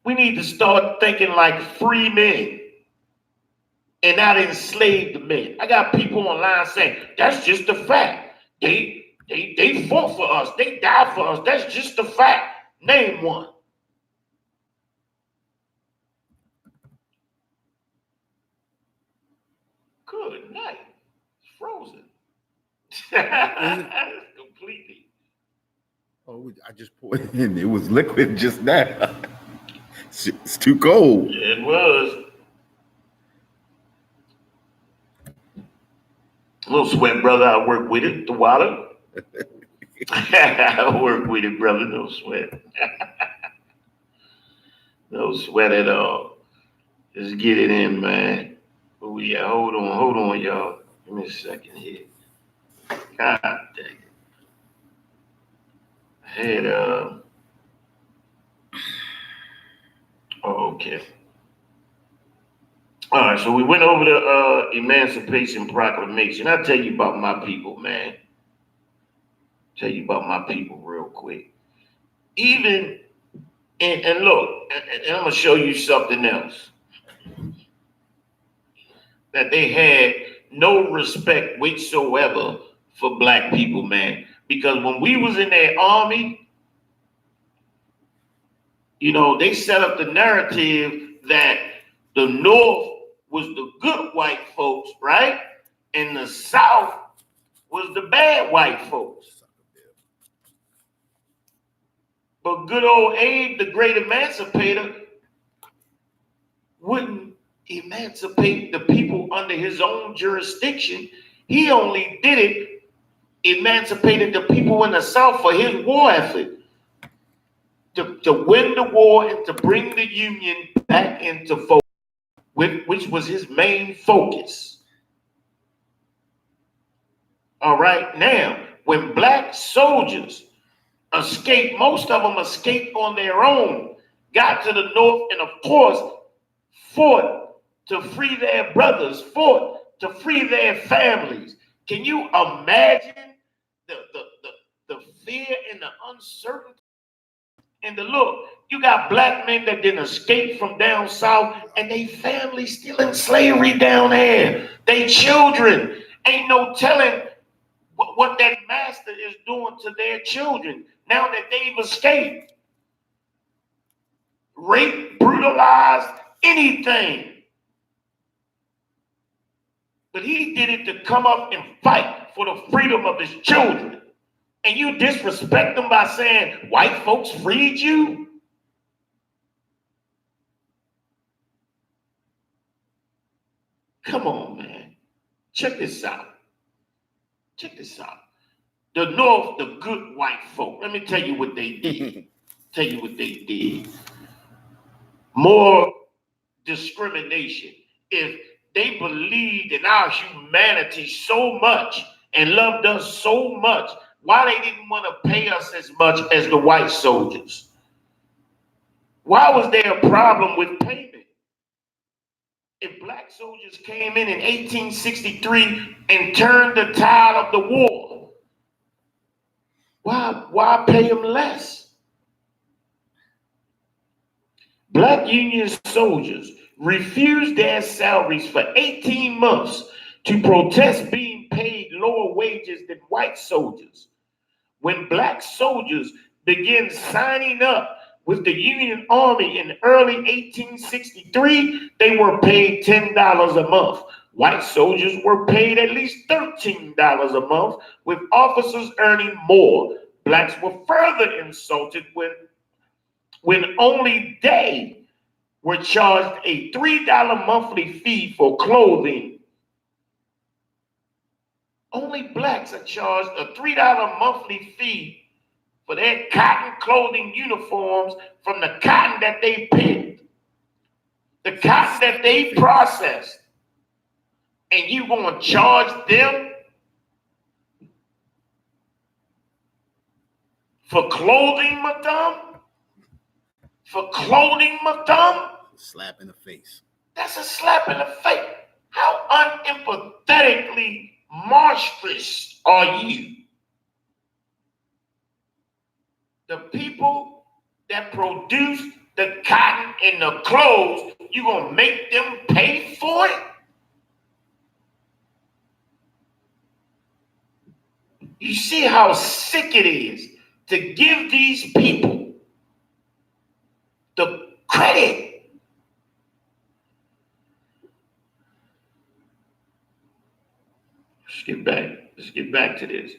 We need to start thinking like free men and not enslaved men. I got people online saying that's just a fact. They fought for us. They died for us. That's just a fact. Name one. Good night. It's frozen. Completely. Oh, I just poured it in. It was liquid just now. It's too cold. Yeah, it was. A little sweat, brother. I work with it. The water. I work with it, brother. No sweat. No sweat at all. Just get it in, man. Oh yeah, hold on, y'all. Give me a second here. God dang it. I had oh, okay. All right, so we went over the Emancipation Proclamation. I'll tell you about my people, man. Tell you about my people real quick. Even and look, and I'm gonna show you something else. That they had no respect whatsoever for black people, man. Because when we was in their army, you know, they set up the narrative that the North was the good white folks, right? And the South was the bad white folks. But good old Abe, the great emancipator, wouldn't emancipate the people under his own jurisdiction. He only did it, emancipated the people in the South for his war effort. To win the war and to bring the Union back into focus, which was his main focus. All right, now, when black soldiers escaped, most of them escaped on their own, got to the North, and of course, fought to free their brothers, fought to free their families. Can you imagine the fear and the uncertainty? And the look, you got black men that didn't escape from down south and they family still in slavery down there. They children. Ain't no telling what that master is doing to their children now that they've escaped. Rape, brutalized, anything. But he did it to come up and fight for the freedom of his children. And you disrespect them by saying white folks freed you? Come on, man. Check this out. Check this out. The North, the good white folk. Let me tell you what they did. Tell you what they did. More discrimination. If they believed in our humanity so much and loved us so much, why they didn't want to pay us as much as the white soldiers? Why was there a problem with payment? If black soldiers came in 1863 and turned the tide of the war, why pay them less? Black Union soldiers refused their salaries for 18 months to protest being paid lower wages than white soldiers. When black soldiers began signing up with the Union Army in early 1863, they were paid $10 a month. White soldiers were paid at least $13 a month, with officers earning more. Blacks were further insulted when only they were charged a $3 monthly fee for clothing. Only blacks are charged a $3 monthly fee for their cotton clothing uniforms from the cotton that they picked, the cotton that they processed. And you gonna charge them for clothing, madam? for clothing, my thumb. Slap in the face. That's a slap in the face. How unempathetically monstrous are you? The people that produce the cotton and the clothes, you gonna make them pay for it? You see how sick it is to give these people the credit. Let's get back to this.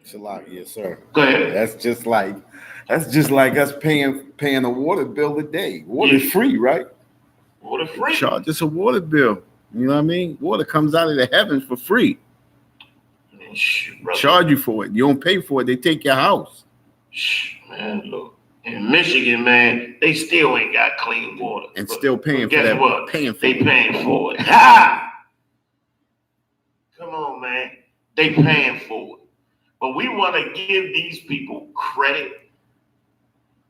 It's a lot, yes, sir. Go ahead. That's just like us paying a water bill a day. Water's free, right? Water free. Charge us a water bill. You know what I mean? Water comes out of the heavens for free. Charge you for it. You don't pay for it. They take your house. Man, look. In Michigan, man, they still ain't got clean water. And still paying for that. Guess what? Paying for it. Ha! Come on, man. They paying for it. But we want to give these people credit.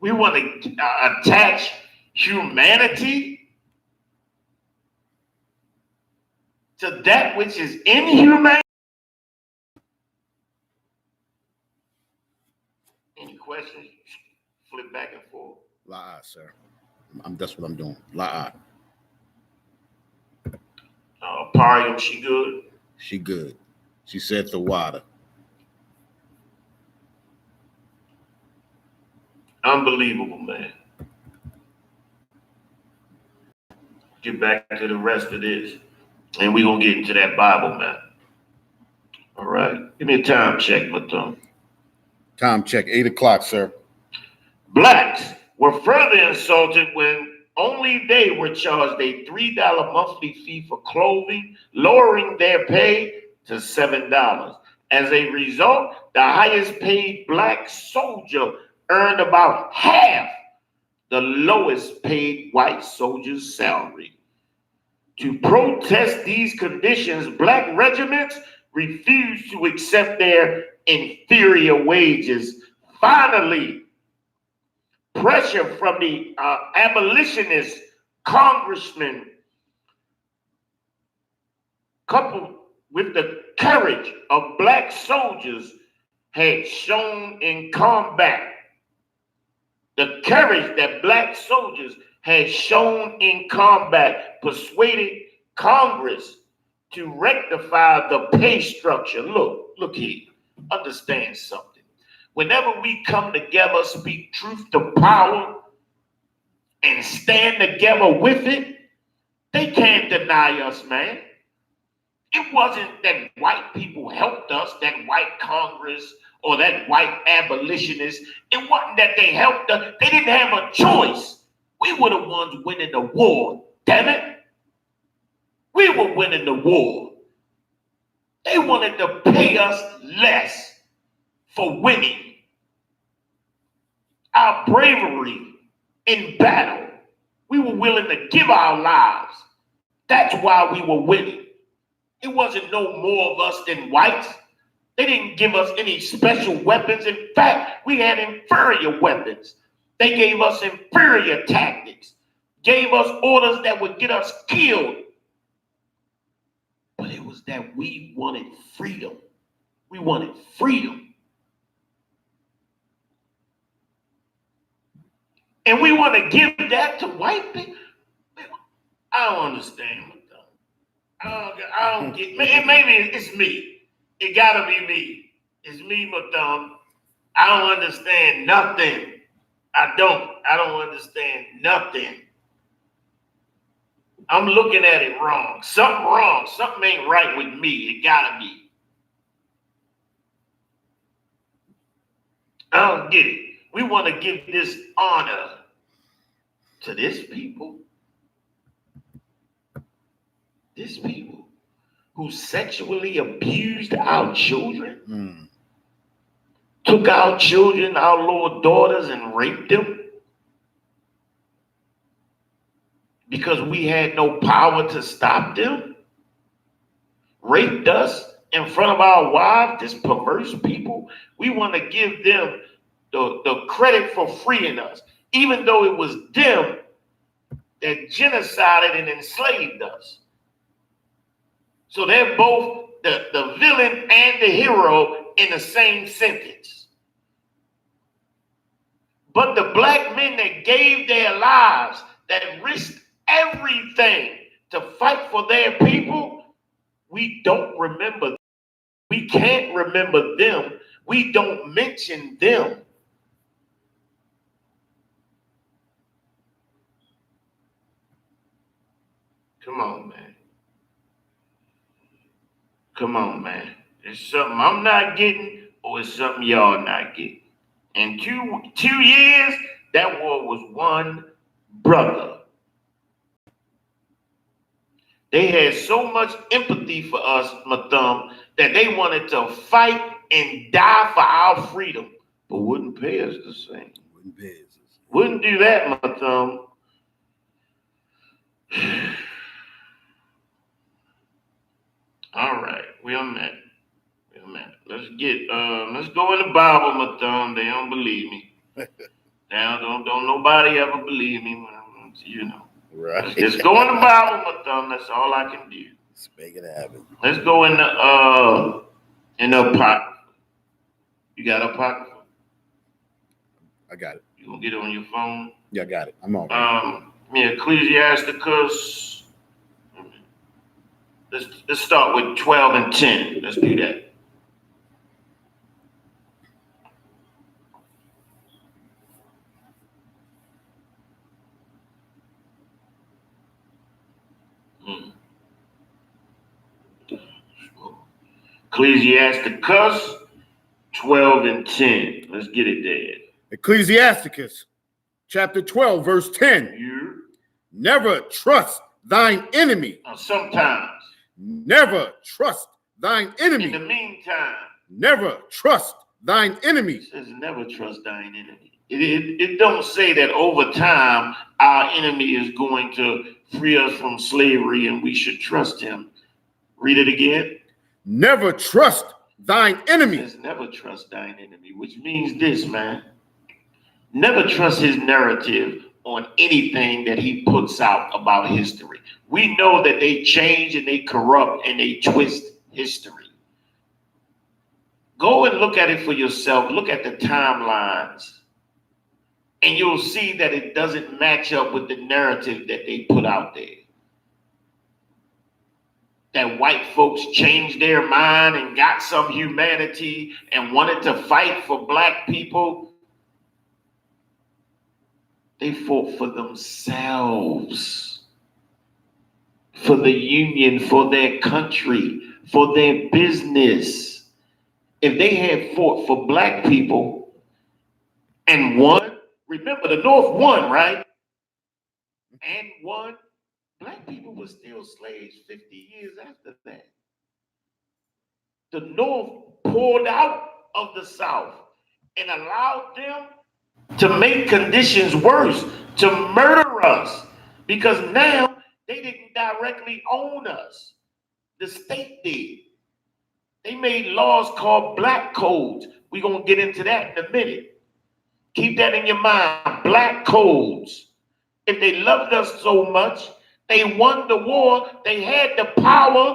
We want to attach humanity to that which is inhumane. Any questions? Flip back and forth. La, sir. That's what I'm doing. La. Parium, she good? She good. She said the water. Unbelievable, man. Get back to the rest of this. And we're going to get into that Bible, man. All right. Give me a time check, my thumb. Time check, 8 o'clock, sir. Blacks were further insulted when only they were charged a $3 monthly fee for clothing, lowering their pay to $7. As a result, the highest paid black soldier earned about half the lowest paid white soldier's salary. To protest these conditions, black regiments refused to accept their inferior wages. Finally, pressure from the abolitionist congressman, coupled with the courage of black soldiers, had shown in combat. The courage that black soldiers had shown in combat persuaded Congress to rectify the pay structure. Look here, understand something. Whenever we come together, speak truth to power, and stand together with it, they can't deny us, man. It wasn't that white people helped us, that white Congress or that white abolitionist. It wasn't that they helped us. They didn't have a choice. We were the ones winning the war, damn it. We were winning the war. They wanted to pay us less for winning. Our bravery in battle, we were willing to give our lives. That's why we were winning. It wasn't no more of us than whites. They didn't give us any special weapons. In fact, we had inferior weapons. They gave us inferior tactics, gave us orders that would get us killed. But it was that we wanted freedom. We wanted freedom. And we want to give that to white people. I don't understand. I don't get. Maybe it's me. It gotta be me. It's me, my thumb. I don't understand nothing. I don't understand nothing. I'm looking at it wrong. Something wrong. Something ain't right with me. It gotta be. I don't get it. We want to give this honor to this people. This people who sexually abused our children, took our children, our little daughters, and raped them because we had no power to stop them, raped us in front of our wives, this perverse people. We want to give them the credit for freeing us. even though it was them that genocided and enslaved us. So they're both the villain and the hero in the same sentence. But the black men that gave their lives, that risked everything to fight for their people, we don't remember. We can't remember them. We don't mention them. Come on, man. Come on, man. It's something I'm not getting, or it's something y'all not getting. In two years, that war was one brother. They had so much empathy for us, Mathum, that they wanted to fight and die for our freedom, but wouldn't pay us the same. Wouldn't do that, Mathum. All right, we're met. Let's go in the Bible, Mathum. They don't believe me. Now, don't nobody ever believe me when you know. Right. Let's just go in the Bible, Mathum. That's all I can do. Let's make it happen. Let's go in the Apocrypha. You got Apocrypha? I got it. You gonna get it on your phone? Yeah, I got it. I'm on. Ecclesiasticus. Let's start with 12 and 10. Let's do that. Ecclesiasticus 12 and 10. Let's get it there. Ecclesiasticus chapter 12, verse 10. You. Never trust thine enemy. Sometimes. Never trust thine enemy. In the meantime. Never trust thine enemy. It says never trust thine enemy. It don't say that over time our enemy is going to free us from slavery and we should trust him. Read it again. Never trust thine enemy. It says never trust thine enemy, which means this, man. Never trust his narrative on anything that he puts out about history. We know that they change and they corrupt and they twist history. Go and look at it for yourself. Look at the timelines. And you'll see that it doesn't match up with the narrative that they put out there. That white folks changed their mind and got some humanity and wanted to fight for black people. They fought for themselves, for the union, for their country, for their business. If they had fought for black people and won, remember the North won, right? And won, black people were still slaves 50 years after that. The North pulled out of the South and allowed them to make conditions worse, to murder us, because now they didn't directly own us. The state did. They made laws called black codes. We're going to get into that in a minute. Keep that in your mind, black codes. If they loved us so much, they won the war, they had the power.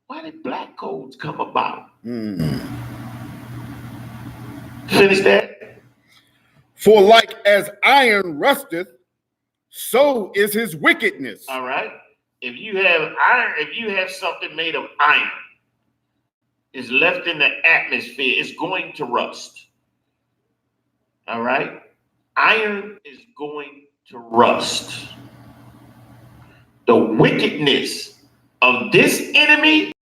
Why did black codes come about? Finish that. For like as iron rusteth, so is his wickedness. All right. If you have iron, if you have something made of iron, is left in the atmosphere, it's going to rust. All right. Iron is going to rust. The wickedness of this enemy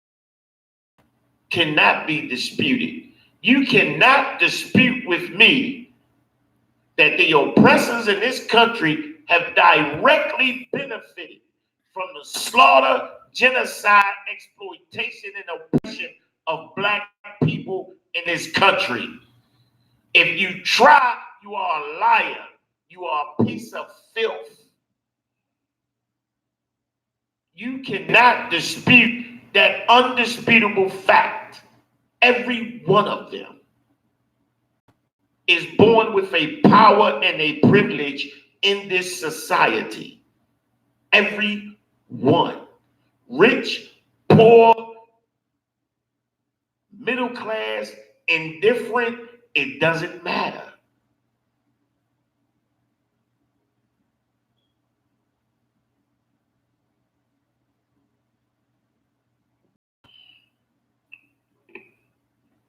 cannot be disputed. You cannot dispute with me that the oppressors in this country have directly benefited from the slaughter, genocide, exploitation, and oppression of black people in this country. If you try, you are a liar. You are a piece of filth. You cannot dispute that undisputable fact. Every one of them. is born with a power and a privilege in this society. Everyone, rich, poor, middle class, indifferent, it doesn't matter.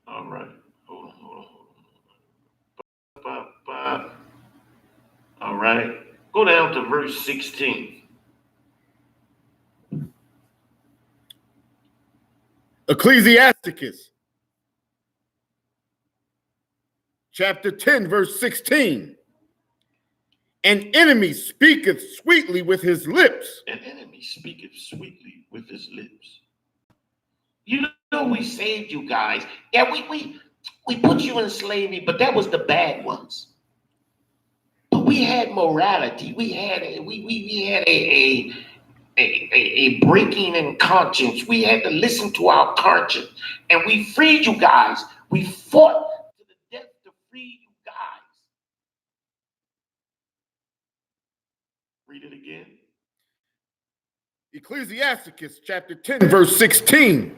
All right. Hold on. All right. Go down to verse 16. Ecclesiasticus, chapter 10, verse 16. An enemy speaketh sweetly with his lips. An enemy speaketh sweetly with his lips. You know we saved you guys. Yeah, we put you in slavery, but that was the bad ones. But we had morality. We had a breaking in conscience. We had to listen to our conscience. And we freed you guys. We fought to the death to free you guys. Read it again. Ecclesiasticus, chapter 10, verse 16.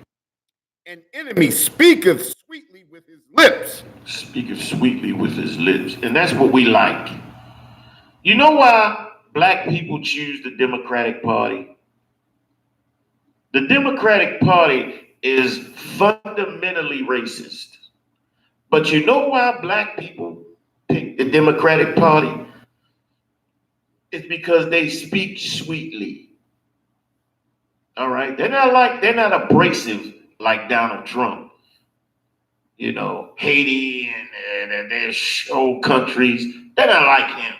An enemy speaketh sweetly with his lips. Speaketh sweetly with his lips. And that's what we like. You know why black people choose the Democratic Party? The Democratic Party is fundamentally racist. But you know why black people pick the Democratic Party? It's because they speak sweetly. All right? They're not abrasive like Donald Trump. You know, Haiti and their old countries. They're not like him.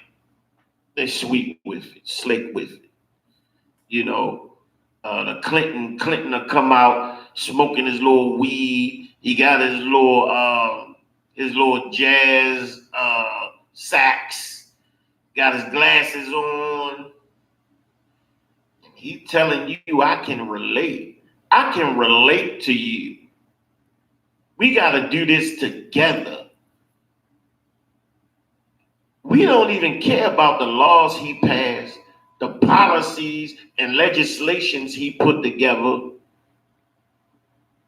They're sweet with it, slick with it. You know, the Clinton will come out smoking his little weed. He got his little jazz sax. Got his glasses on. He telling you, I can relate. I can relate to you. We got to do this together. We don't even care about the laws he passed, the policies and legislations he put together.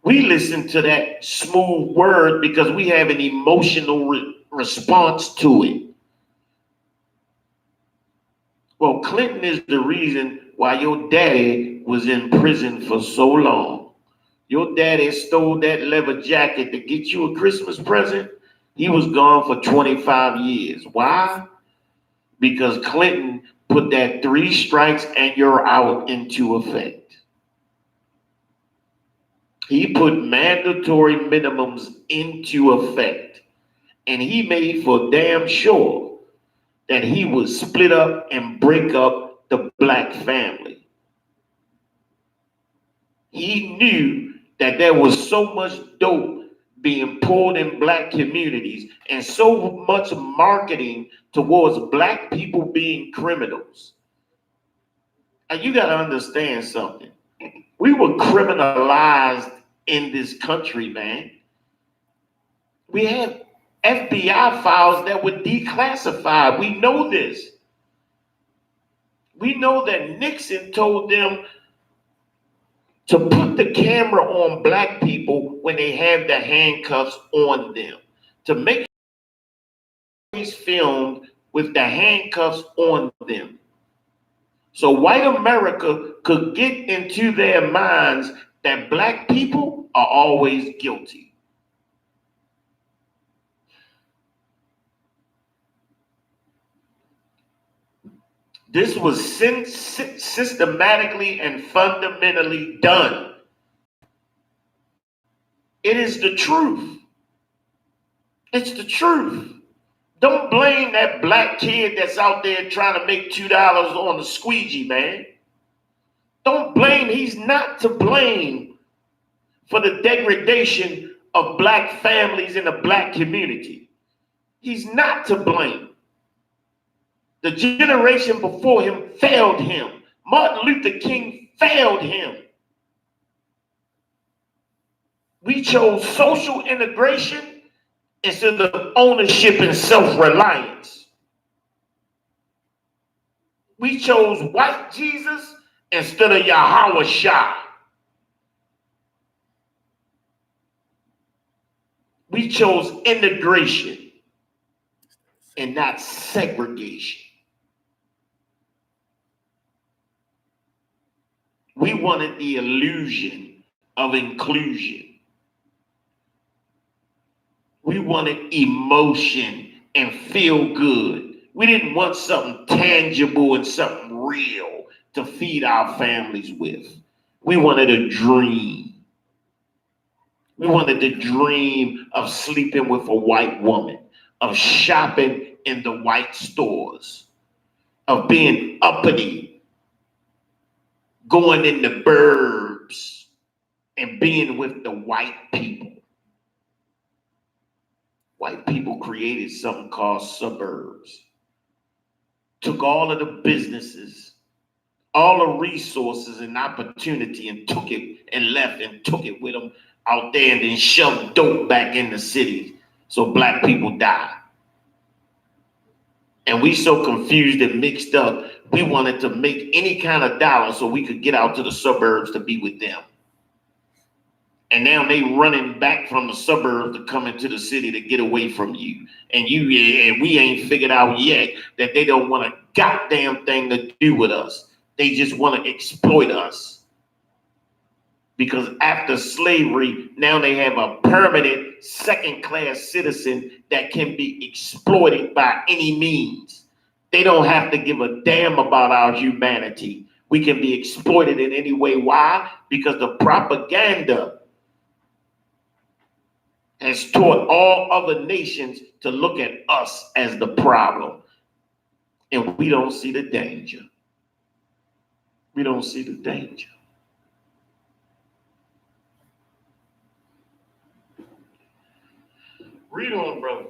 We listen to that smooth word because we have an emotional response to it. Well, Clinton is the reason why your daddy was in prison for so long. Your daddy stole that leather jacket to get you a Christmas present. He was gone for 25 years. Why? Because Clinton put that 3 strikes and you're out into effect. He put mandatory minimums into effect. And he made for damn sure that he would split up and break up the black family. He knew that there was so much dope being poured in black communities and so much marketing towards black people being criminals. And you got to understand something. We were criminalized in this country, man. We had FBI files that were declassified. We know this. We know that Nixon told them to put the camera on black people when they have the handcuffs on them, to make sure he's filmed with the handcuffs on them. So white America could get into their minds that black people are always guilty. This was systematically and fundamentally done. It is the truth. It's the truth. Don't blame that black kid that's out there trying to make $2 on the squeegee, man. Don't blame, he's not to blame for the degradation of black families in the black community. He's not to blame. The generation before him failed him. Martin Luther King failed him. We chose social integration instead of ownership and self-reliance. We chose white Jesus instead of Yahweh Shah. We chose integration and not segregation. We wanted the illusion of inclusion. We wanted emotion and feel good. We didn't want something tangible and something real to feed our families with. We wanted a dream. We wanted the dream of sleeping with a white woman, of shopping in the white stores, of being uppity, going in the burbs, and being with the white people. White people created something called suburbs. Took all of the businesses, all the resources and opportunity and took it and left and took it with them out there and then shoved dope back in the city so black people die. And we so confused and mixed up, we wanted to make any kind of dollar so we could get out to the suburbs to be with them. And now they running back from the suburbs to come into the city to get away from you. And we ain't figured out yet that they don't want a goddamn thing to do with us. They just want to exploit us. Because after slavery, now they have a permanent second-class citizen that can be exploited by any means. They don't have to give a damn about our humanity. We can be exploited in any way. Why? Because the propaganda has taught all other nations to look at us as the problem. And we don't see the danger. We don't see the danger. Read on, brother.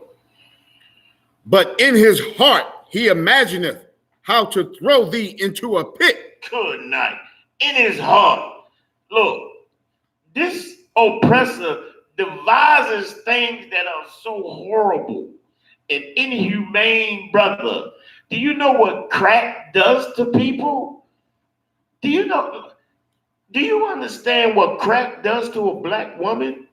But in his heart he imagineth how to throw thee into a pit. Good night. In his heart. Look, this oppressor devises things that are so horrible and inhumane, brother. Do you know what crack does to people? Do you understand what crack does to a black woman?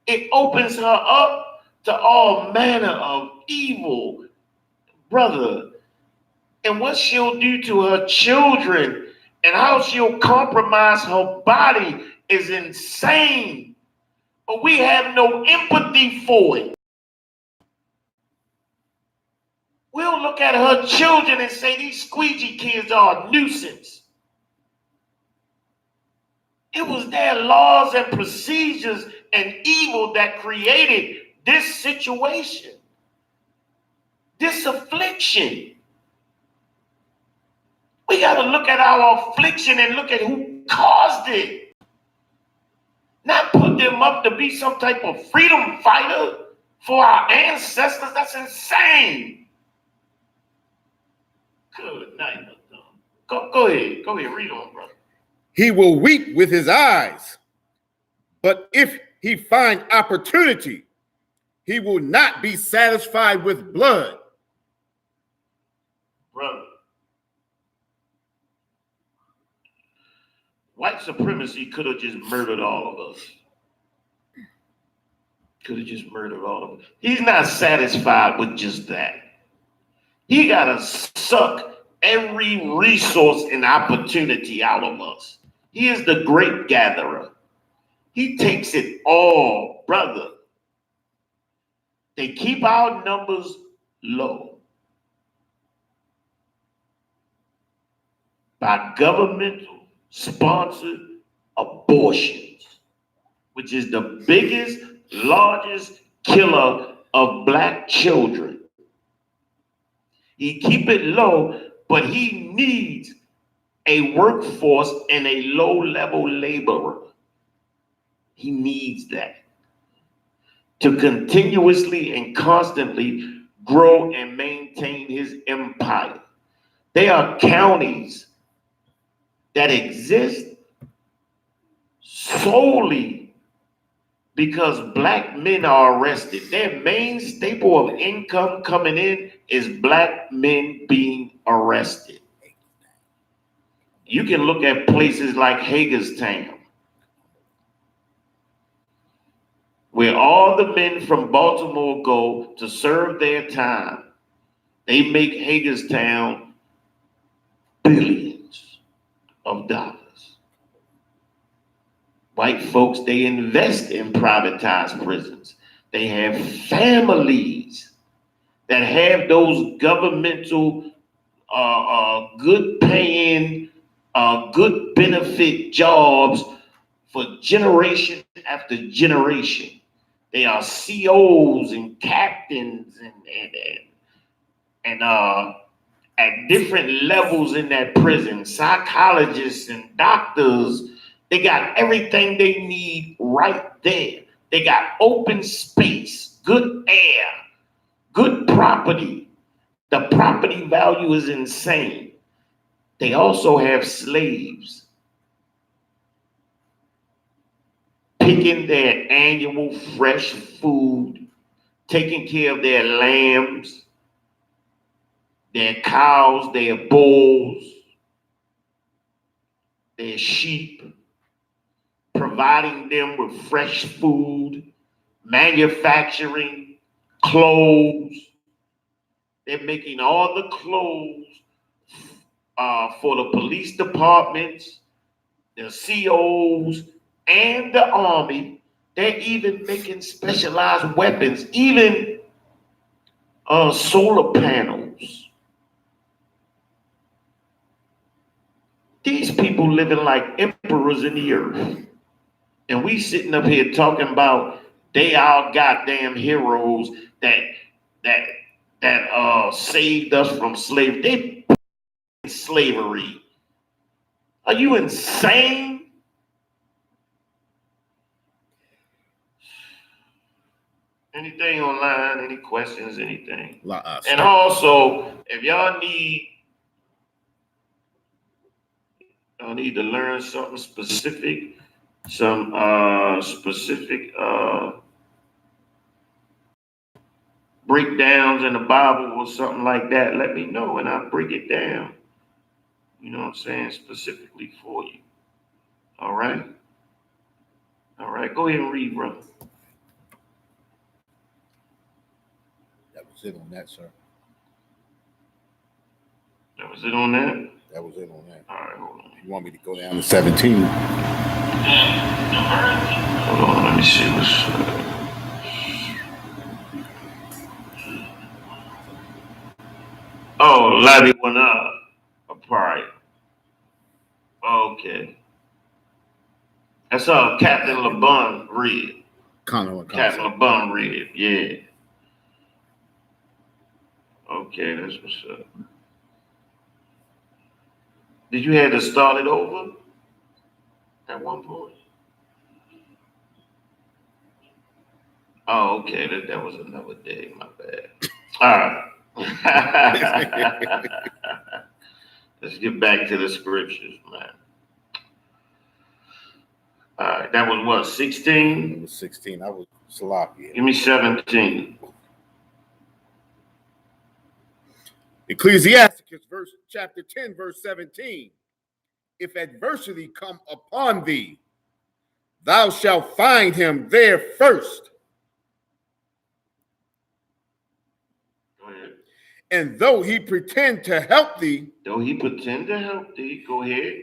It opens her up to all manner of evil, brother. And what she'll do to her children and how she'll compromise her body is insane. But we have no empathy for it. We'll look at her children and say these squeegee kids are a nuisance. It was their laws and procedures and evil that created this situation, this affliction. We got to look at our affliction and look at who caused it. Not put them up to be some type of freedom fighter for our ancestors. That's insane. Good night. Go ahead. Go ahead. Read on, brother. He will weep with his eyes, but if he find opportunity, he will not be satisfied with blood. Brother, white supremacy could have just murdered all of us. Could have just murdered all of us. He's not satisfied with just that. He got to suck every resource and opportunity out of us. He is the great gatherer. He takes it all, brother. They keep our numbers low by governmental sponsored abortions, which is the biggest, largest killer of black children. He keep it low, but he needs a workforce and a low-level laborer. He needs that to continuously and constantly grow and maintain his empire. There are counties that exist solely because black men are arrested. Their main staple of income coming in is black men being arrested. You can look at places like Hagerstown, where all the men from Baltimore go to serve their time. They make Hagerstown billions of dollars. White folks, they invest in privatized prisons. They have families that have those governmental, good paying, good benefit jobs for generation after generation. They are COs and captains and at different levels in that prison, psychologists and doctors. They got everything they need right there. They got open space, good air, good property. The property value is insane. They also have slaves picking their annual fresh food, taking care of their lambs, their cows, their bulls, their sheep, providing them with fresh food, manufacturing clothes. They're making all the clothes for the police departments, the COs, and the army. They're even making specialized weapons, even solar panels. These people living like emperors in the earth. And we sitting up here talking about they our goddamn heroes that saved us from slavery. They slavery. Are you insane? Anything online? Any questions? Anything? And also, if y'all need to learn something specific, some specific breakdowns in the Bible or something like that, let me know and I'll break it down. You know what I'm saying? Specifically for you. All right? All right, go ahead and read, brother. That was it on that, sir. That was it on that? That was it on that. All right, hold on. You want me to go down to 17? Hold on, let me see what's... Oh, Ladiwana Apari. Okay. That's Captain LeBun read. Captain LeBun read, yeah. Okay, that's what's up. Did you have to start it over at one point? Oh, okay, that was another day, my bad. All right. Let's get back to the scriptures, man. All right, that was what, 16? It was 16. I was sloppy. Give me 17. Ecclesiasticus chapter 10, verse 17. If adversity come upon thee, thou shalt find him there first. Go ahead. And though he pretend to help thee, go ahead.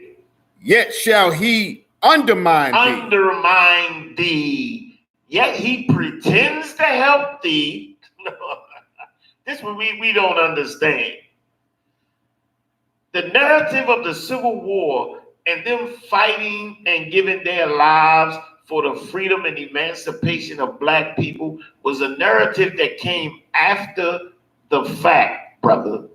Yet shall he undermine thee. Yet he pretends to help thee. This is what we don't understand. The narrative of the Civil War and them fighting and giving their lives for the freedom and emancipation of black people was a narrative that came after the fact, brother.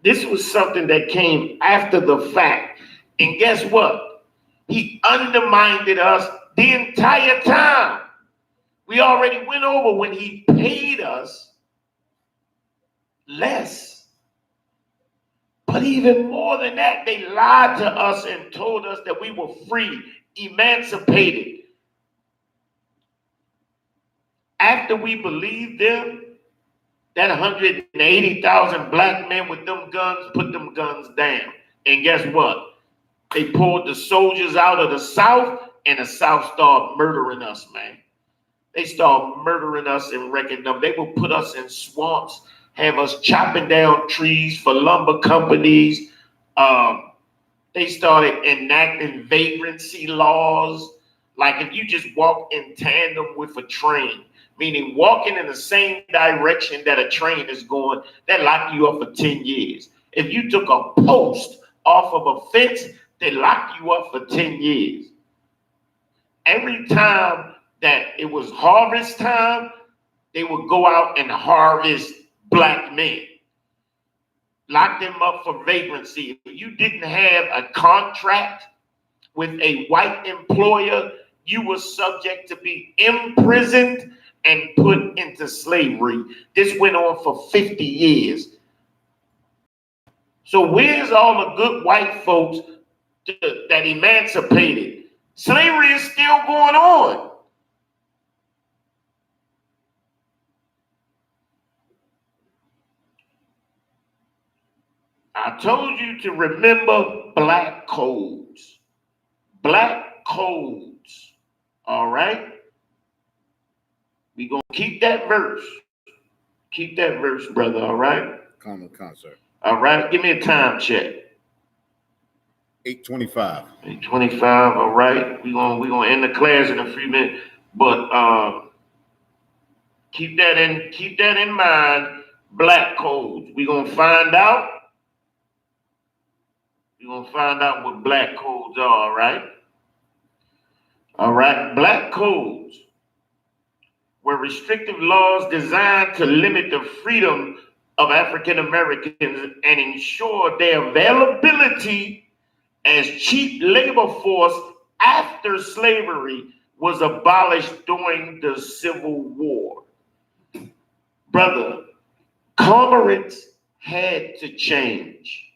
This was something that came after the fact. And guess what? He undermined us the entire time. We already went over when he paid us less. But even more than that, they lied to us and told us that we were free, emancipated. After we believed them, that 180,000 black men with them guns put them guns down. And guess what? They pulled the soldiers out of the South, and the South started murdering us, man. They started murdering us and wrecking them. They would put us in swamps, have us chopping down trees for lumber companies. They started enacting vagrancy laws. Like if you just walk in tandem with a train, meaning walking in the same direction that a train is going, that locked you up for 10 years. If you took a post off of a fence, they locked you up for 10 years. Every time that it was harvest time, they would go out and harvest black men, lock them up for vagrancy. If you didn't have a contract with a white employer, you were subject to be imprisoned and put into slavery. This went on for 50 years. So where's all the good white folks that emancipated? Slavery is still going on. I told you to remember black codes. Black codes. All right? We're going to keep that verse. Keep that verse, brother, all right? Common concert. All right, give me a time check. 8:25. 8:25, all right. We're gonna end the class in a few minutes. But keep that in mind. Black codes. We're gonna find out. We're gonna find out what black codes are, all right? All right, black codes were restrictive laws designed to limit the freedom of African Americans and ensure their availability as cheap labor force after slavery was abolished during the Civil War. Brother, corporates had to change.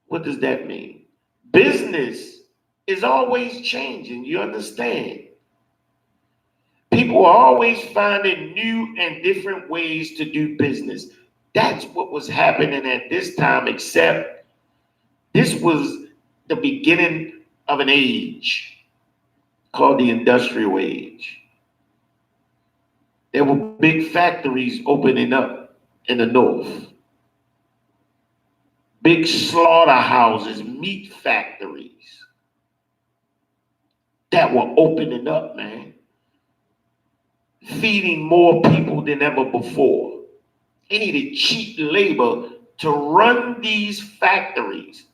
What does that mean? Business is always changing, you understand? People are always finding new and different ways to do business. That's what was happening at this time, except this was the beginning of an age called the industrial age. There were big factories opening up in the North. Big slaughterhouses, meat factories that were opening up, man. Feeding more people than ever before. They needed cheap labor to run these factories.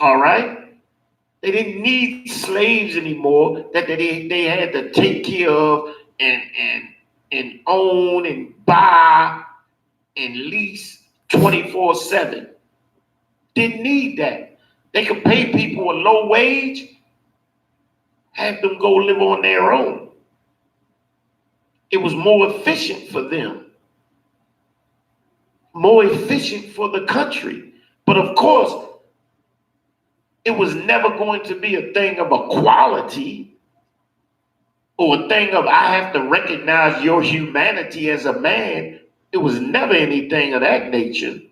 All right? They didn't need slaves anymore that they had to take care of and own and buy and lease 24/7. Didn't need that. They could pay people a low wage, have them go live on their own. It was more efficient for them, more efficient for the country. But of course, it was never going to be a thing of equality or a thing of I have to recognize your humanity as a man. It was never anything of that nature.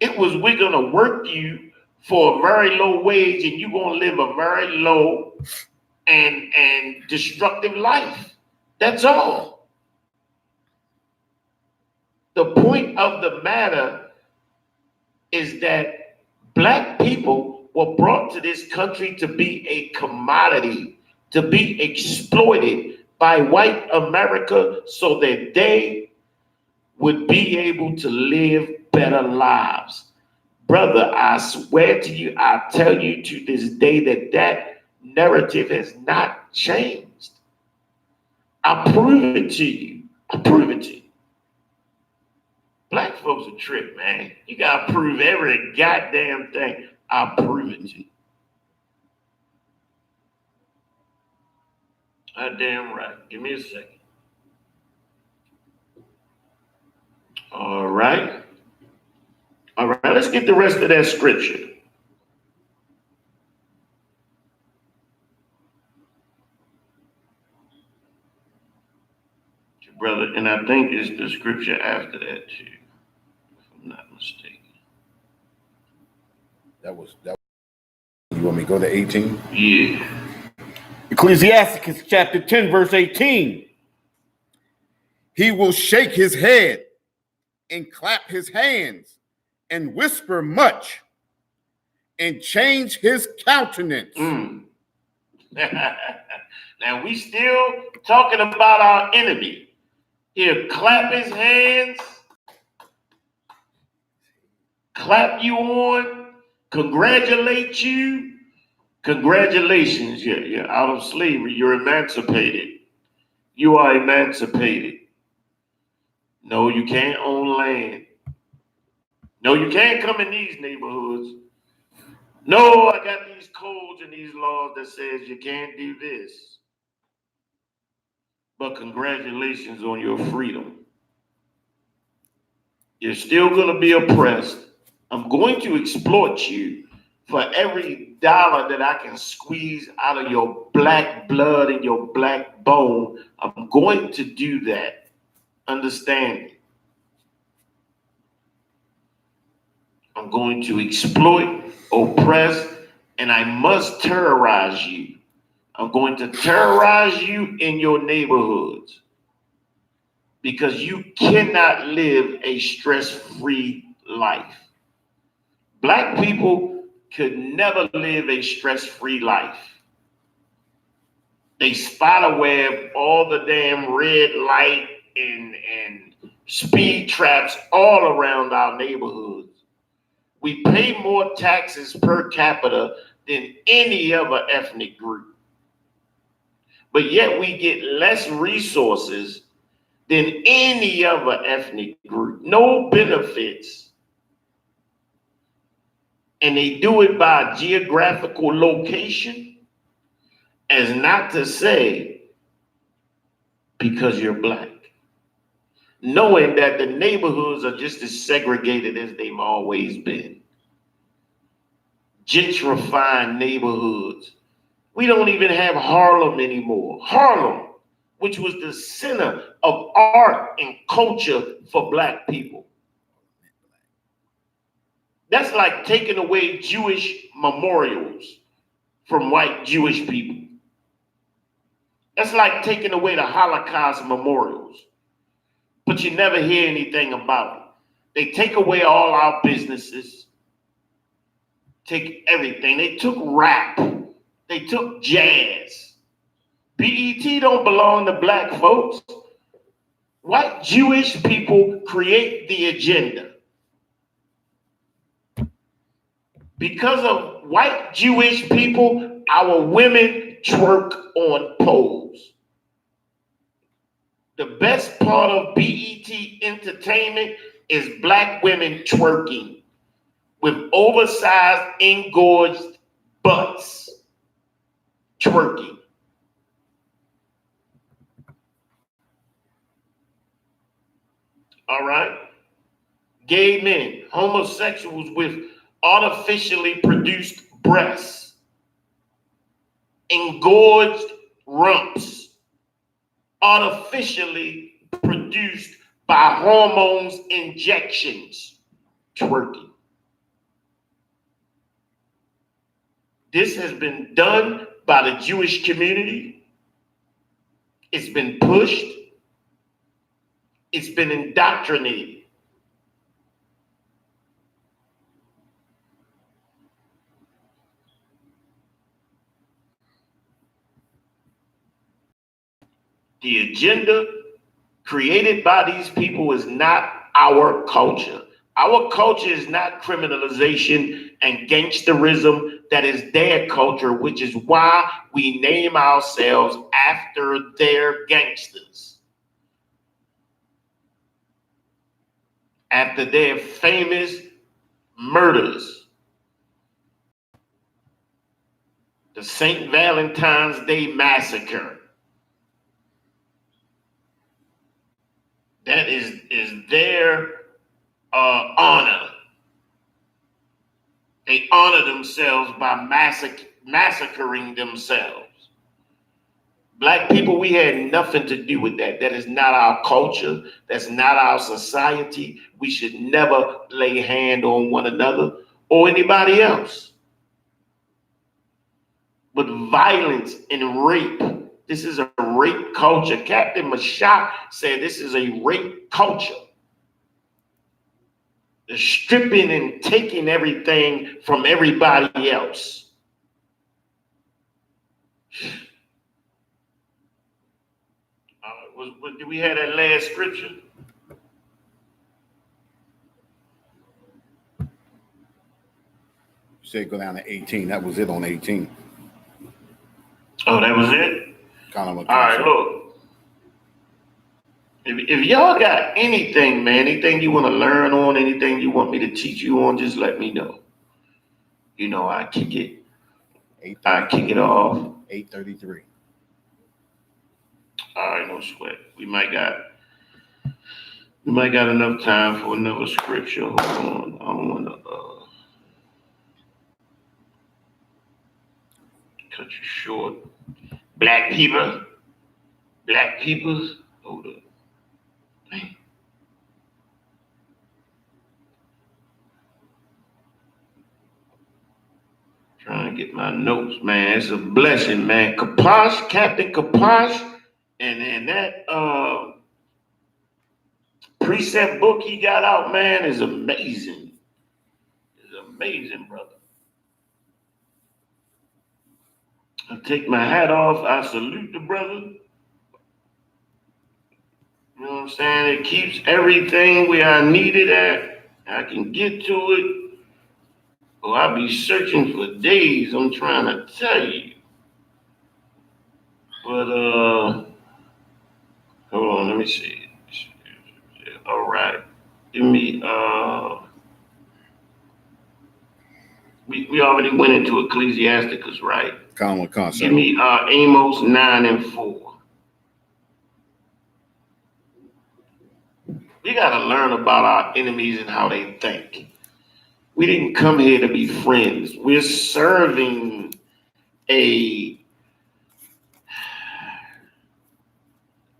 It was we're going to work you for a very low wage and you're going to live a very low and destructive life. That's all. The point of the matter is that black people were brought to this country to be a commodity, to be exploited by white America so that they would be able to live better lives. Brother, I swear to you, I tell you to this day that narrative has not changed. I prove it to you. I prove it to you. Black folks are trick, man. You gotta prove every goddamn thing. I'll prove it to you. Goddamn right. Give me a second. All right. All right, let's get the rest of that scripture. brother, and I think it's the scripture after that too, if I'm not mistaken. That was. You want me to go to 18? Yeah. Ecclesiasticus chapter 10, verse 18. He will shake his head and clap his hands and whisper much and change his countenance. Now we still talking about our enemy. He'll clap his hands, clap you on, congratulate you. Congratulations, you're out of slavery. You're emancipated. You are emancipated. No, you can't own land. No, you can't come in these neighborhoods. No, I got these codes and these laws that says you can't do this. But congratulations on your freedom. You're still going to be oppressed. I'm going to exploit you for every dollar that I can squeeze out of your black blood and your black bone. I'm going to do that. Understand it. I'm going to exploit, oppress, and I must terrorize you. I'm going to terrorize you in your neighborhoods because you cannot live a stress-free life. Black people could never live a stress-free life. They spiderweb all the damn red light and speed traps all around our neighborhoods. We pay more taxes per capita than any other ethnic group. But yet we get less resources than any other ethnic group. No benefits. And they do it by geographical location, as not to say because you're black. Knowing that the neighborhoods are just as segregated as they've always been. Gentrifying neighborhoods. We don't even have Harlem anymore. Harlem, which was the center of art and culture for black people. That's like taking away Jewish memorials from white Jewish people. That's like taking away the Holocaust memorials. But you never hear anything about it. They take away all our businesses. Take everything. They took rap. They took jazz. BET don't belong to black folks. White Jewish people create the agenda. Because of white Jewish people, our women twerk on poles. The best part of BET entertainment is black women twerking with oversized, engorged butts. Twerking. All right? Gay men, homosexuals with artificially produced breasts, engorged rumps, artificially produced by hormones injections, twerking. This has been done by the Jewish community. It's been pushed. It's been indoctrinated. The agenda created by these people is not our culture. Our culture is not criminalization and gangsterism. That is their culture, which is why we name ourselves after their gangsters. After their famous murders. The St. Valentine's Day Massacre. That is their honor. They honor themselves by massacring themselves. Black people, we had nothing to do with that. That is not our culture. That's not our society. We should never lay hand on one another or anybody else. But violence and rape, this is a rape culture. Captain Mashak said this is a rape culture. The stripping and taking everything from everybody else. Do we have that last scripture? You said go down to 18. That was it on 18. Oh, that was it? All right, look. If y'all got anything, man, anything you want to learn on, anything you want me to teach you on, just let me know. You know, I kick it off. 8:33. All right, no sweat. We might got enough time for another scripture. Hold on. I don't want to cut you short. Black people. Hold up. Dang. Trying to get my notes, man. It's a blessing, man. Kaposh, Captain Kaposh, and that precept book he got out, man, is amazing. It's amazing, brother. I take my hat off. I salute the brother. You know what I'm saying? It keeps everything where I need it at. I can get to it. Oh, I'll be searching for days. I'm trying to tell you. But hold on, let me see. All right. Give me we already went into Ecclesiasticus, right? Common concept. Give me Amos 9:4. We gotta learn about our enemies and how they think. We didn't come here to be friends. We're serving a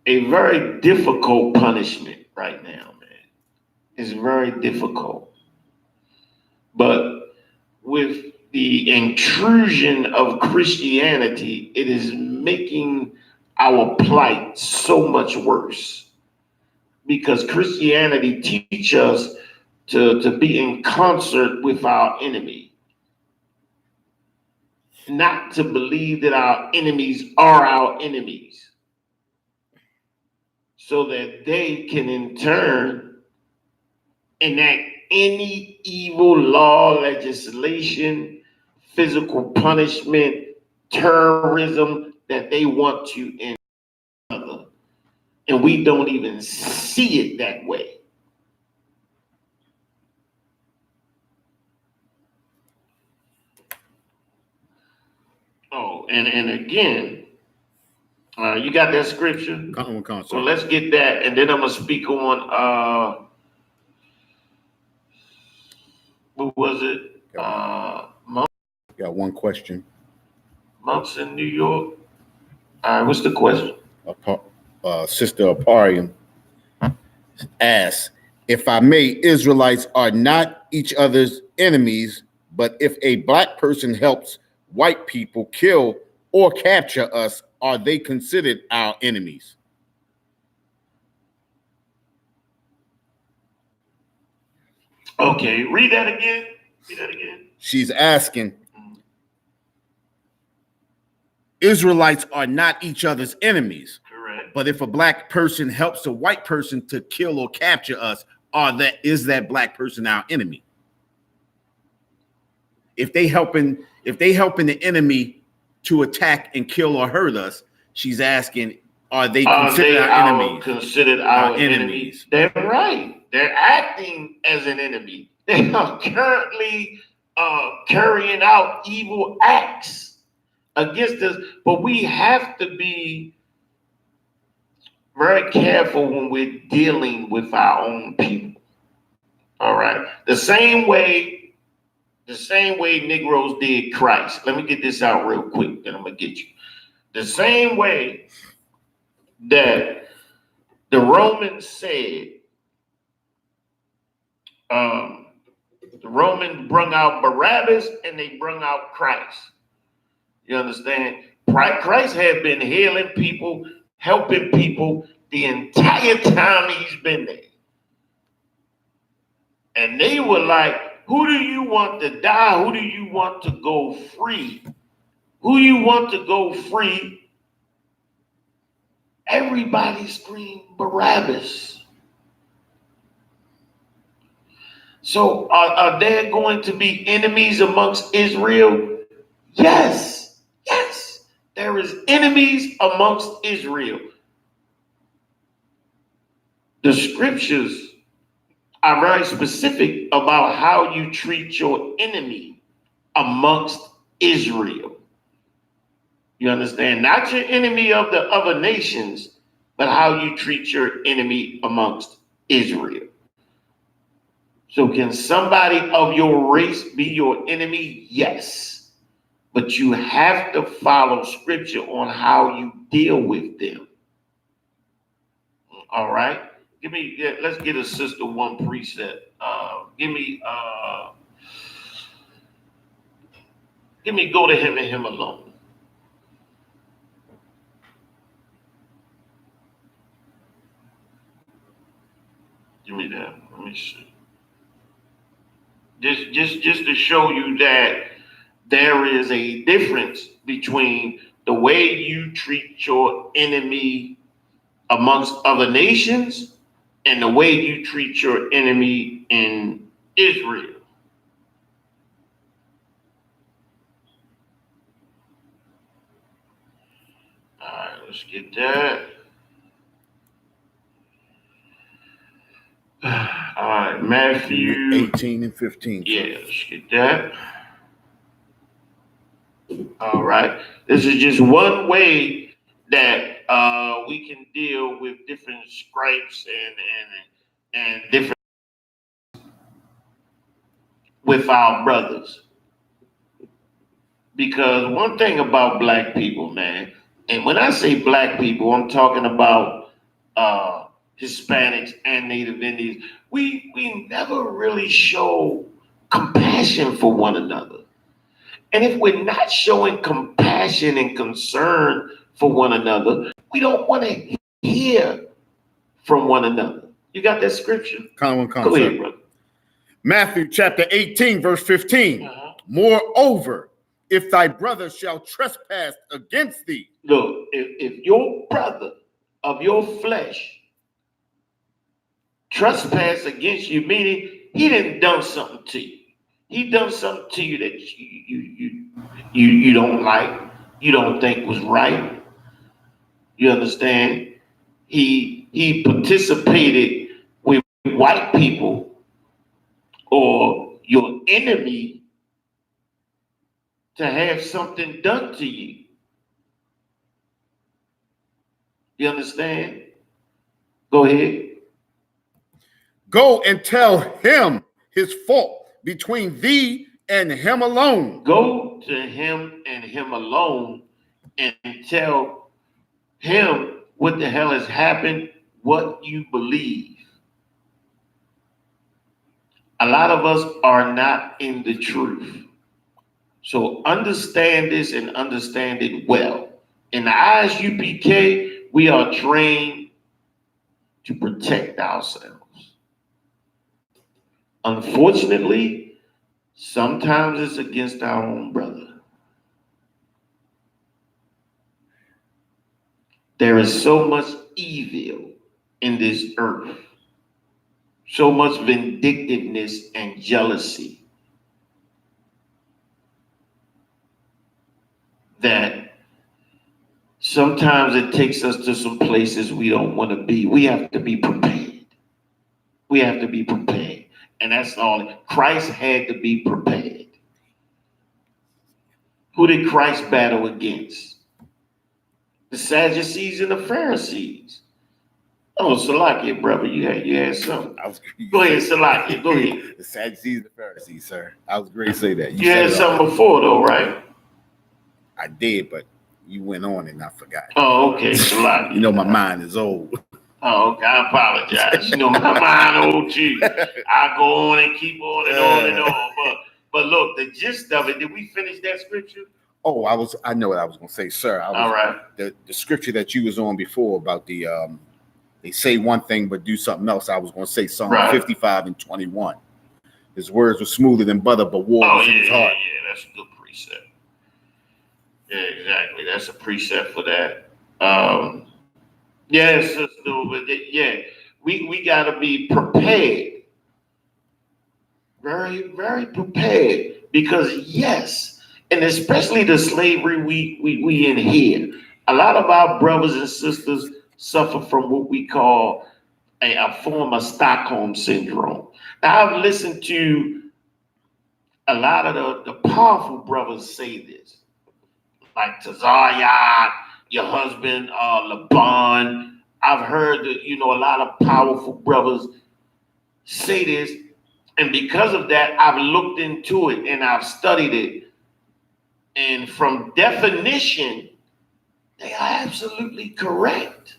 very difficult punishment right now, man. It's very difficult. But with the intrusion of Christianity, it is making our plight so much worse. Because Christianity teaches us to be in concert with our enemy. Not to believe that our enemies are our enemies. So that they can in turn enact any evil law, legislation, physical punishment, terrorism that they want to end. And we don't even see it that way. Oh, and again, you got that scripture? Common concept. So let's get that, and then I'm gonna speak on what was it? Got one question. Months in New York. All right, what's the question? Sister Aparium asks, if I may, Israelites are not each other's enemies, but if a black person helps white people kill or capture us, are they considered our enemies? Okay, read that again. She's asking, Israelites are not each other's enemies. Correct. But if a black person helps a white person to kill or capture us, is that black person our enemy? If they helping the enemy to attack and kill or hurt us, she's asking, are they considered our enemies? Considered our enemies. They're right. They're acting as an enemy. They are currently carrying out evil acts against us. But we have to be very careful when we're dealing with our own people. All right. The same way Negroes did Christ. Let me get this out real quick, then I'm gonna get you. The same way that the Romans said, the Romans brung out Barabbas and they brung out Christ. You understand? Christ had been healing people, helping people the entire time he's been there. And they were like, who do you want to die? Who do you want to go free? Who you want to go free? Everybody screamed Barabbas. So are there going to be enemies amongst Israel? Yes. Yes. There is enemies amongst Israel. The scriptures are very specific about how you treat your enemy amongst Israel. You understand? Not your enemy of the other nations, but how you treat your enemy amongst Israel. So can somebody of your race be your enemy? Yes. But you have to follow scripture on how you deal with them. All right? Let's get a sister one precept. Give me go to him and him alone. Give me that. Let me see. Just to show you that there is a difference between the way you treat your enemy amongst other nations and the way you treat your enemy in Israel. All right, let's get that. All right, Matthew 18 and 15. Yeah, let's get that. All right. This is just one way that we can deal with different stripes and different with our brothers. Because one thing about black people, man, and when I say black people, I'm talking about Hispanics and Native Indians. We never really show compassion for one another. And if we're not showing compassion and concern for one another, we don't want to hear from one another. You got that scripture? Go ahead, brother. Matthew chapter 18, verse 15. Moreover, if thy brother shall trespass against thee. Look, if your brother of your flesh trespass against you, meaning he didn't done something to you. He done something to you that you don't like, you don't think was right. You understand? He participated with white people or your enemy to have something done to you. You understand? Go ahead. Go and tell him his fault between thee and him alone. Go to him and him alone and tell him what the hell has happened, what you believe. A lot of us are not in the truth. So understand this and understand it well. In the eyes UPK, we are trained to protect ourselves. Unfortunately, sometimes it's against our own brother. There is so much evil in this earth, so much vindictiveness and jealousy that sometimes it takes us to some places we don't want to be. We have to be prepared. We have to be prepared. And that's all. Christ had to be prepared. Who did Christ battle against? The Sadducees and the Pharisees. Oh, Salakia, brother, you had something. Go ahead, Salakia, go ahead. The Sadducees and the Pharisees, sir. I was great to say that. You had something before, though, right? I did, but You went on and I forgot. Oh, okay, Salaki. You know my mind is old. Oh, okay, I apologize. You know, my mind old too. I go on and keep on and on and on. But look, the gist of it, did we finish that scripture? Oh, I know what I was gonna say, sir. All right. The scripture that you was on before about the they say one thing but do something else. I was gonna say Psalm 55 and 21. His words were smoother than butter, but war was in his heart. Yeah, that's a good precept. Yeah, exactly. That's a precept for that. Yeah, sister, but yeah, we gotta be prepared. Very, very prepared. Because yes, and especially the slavery we in here, a lot of our brothers and sisters suffer from what we call a form of Stockholm syndrome. Now I've listened to a lot of the powerful brothers say this, like Tazayat, your husband, Laban. I've heard that, a lot of powerful brothers say this. And because of that, I've looked into it and I've studied it. And from definition, they are absolutely correct.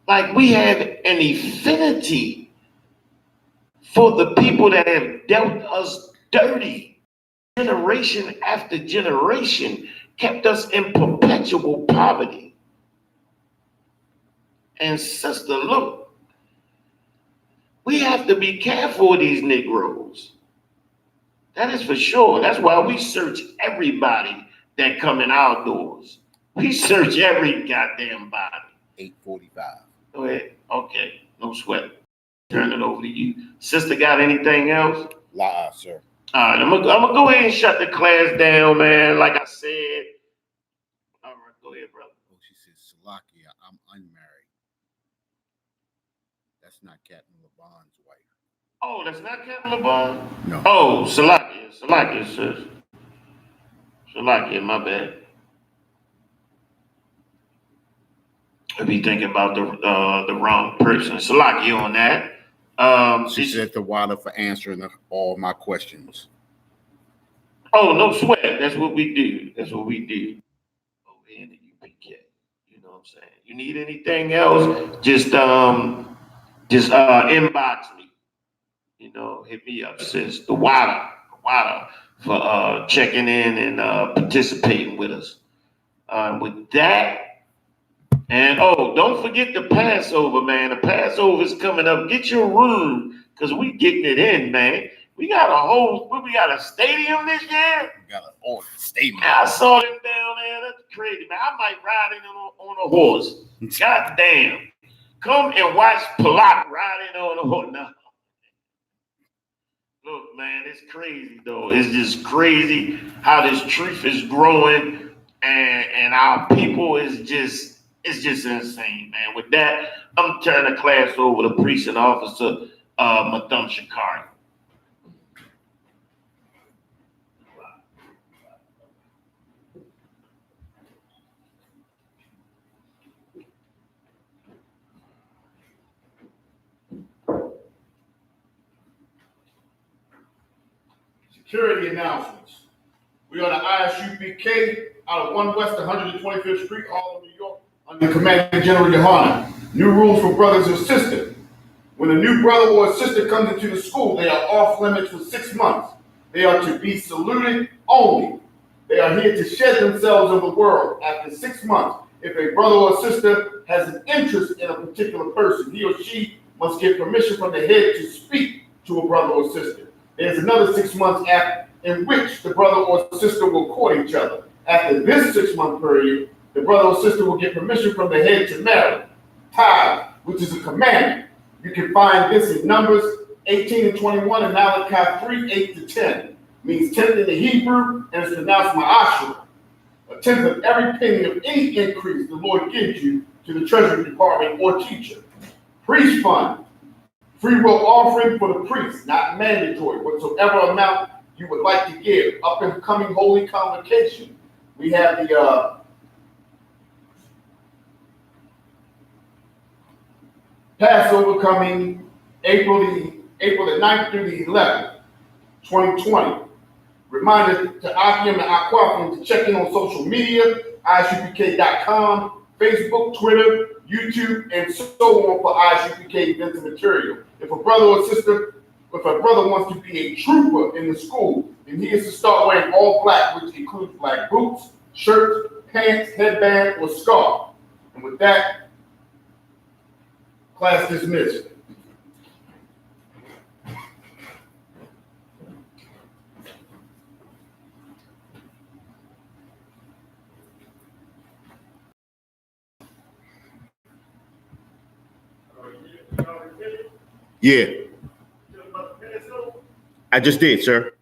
Like we have an affinity for the people that have dealt us dirty. Generation after generation kept us in perpetual poverty. And sister, look, we have to be careful of these Negroes. That is for sure. That's why we search everybody that come in our doors. We search every goddamn body. 8:45. Go ahead. Okay, no sweat. Turn it over to you. Sister, got anything else? La, sir. All right, I'm gonna go ahead and shut the class down, man. Like I said. All right, go ahead, brother. Oh, she says, Salakia, I'm unmarried. That's not Captain LeBron's wife. Oh, that's not Captain LeBron? No. Oh, Salakia, sis. Salakia, my bad. I be thinking about the wrong person. Salakia on that. She said the water for answering all my questions. Oh, no sweat. That's what we do. Over in the UPK. You know what I'm saying? You need anything else? Just inbox me. Hit me up, sis. The water for checking in and participating with us. With that, and don't forget the Passover, man. The Passover is coming up. Get your room, because we getting it in, man. We got a stadium this year? We got a stadium. I saw them down there. That's crazy, man. I might ride in on a horse. God damn. Come and watch Palak riding on a horse. No. Look, man, it's crazy, though. It's just crazy how this truth is growing, and our people is just, it's just insane, man. With that, I'm turning the class over to Priest and Officer Madam Shakari. Security announcements. We are the ISUPK out of 1 West 125th Street, Harlem, New York, under Commander General Yohana. New rules for brothers and sisters. When a new brother or sister comes into the school, they are off limits for 6 months. They are to be saluted only. They are here to shed themselves of the world. After 6 months, if a brother or sister has an interest in a particular person, he or she must get permission from the head to speak to a brother or sister. There's another 6 months in which the brother or sister will court each other. After this 6-month period, the brother or sister will get permission from the head to marry. Tithe, which is a commandment. You can find this in Numbers 18 and 21 and Malachi 3, 8 to 10. Means tenth in the Hebrew, and it's pronounced ma'ashra. A tenth of every penny of any increase the Lord gives you to the Treasury Department or teacher. Priest fund. Free will offering for the priest, not mandatory. Whatsoever amount you would like to give. Up and coming holy convocation. We have the Passover coming April the 9th through the 11th, 2020. Reminder to Akim and Aquaphim to check in on social media, ISUPK.com, Facebook, Twitter, YouTube, and so on for ISUPK events and material. If a brother wants to be a trooper in the school, then he is to start wearing all black, which includes black boots, shirts, pants, headband, or scarf. And with that, class dismissed. Yeah. I just did, sir.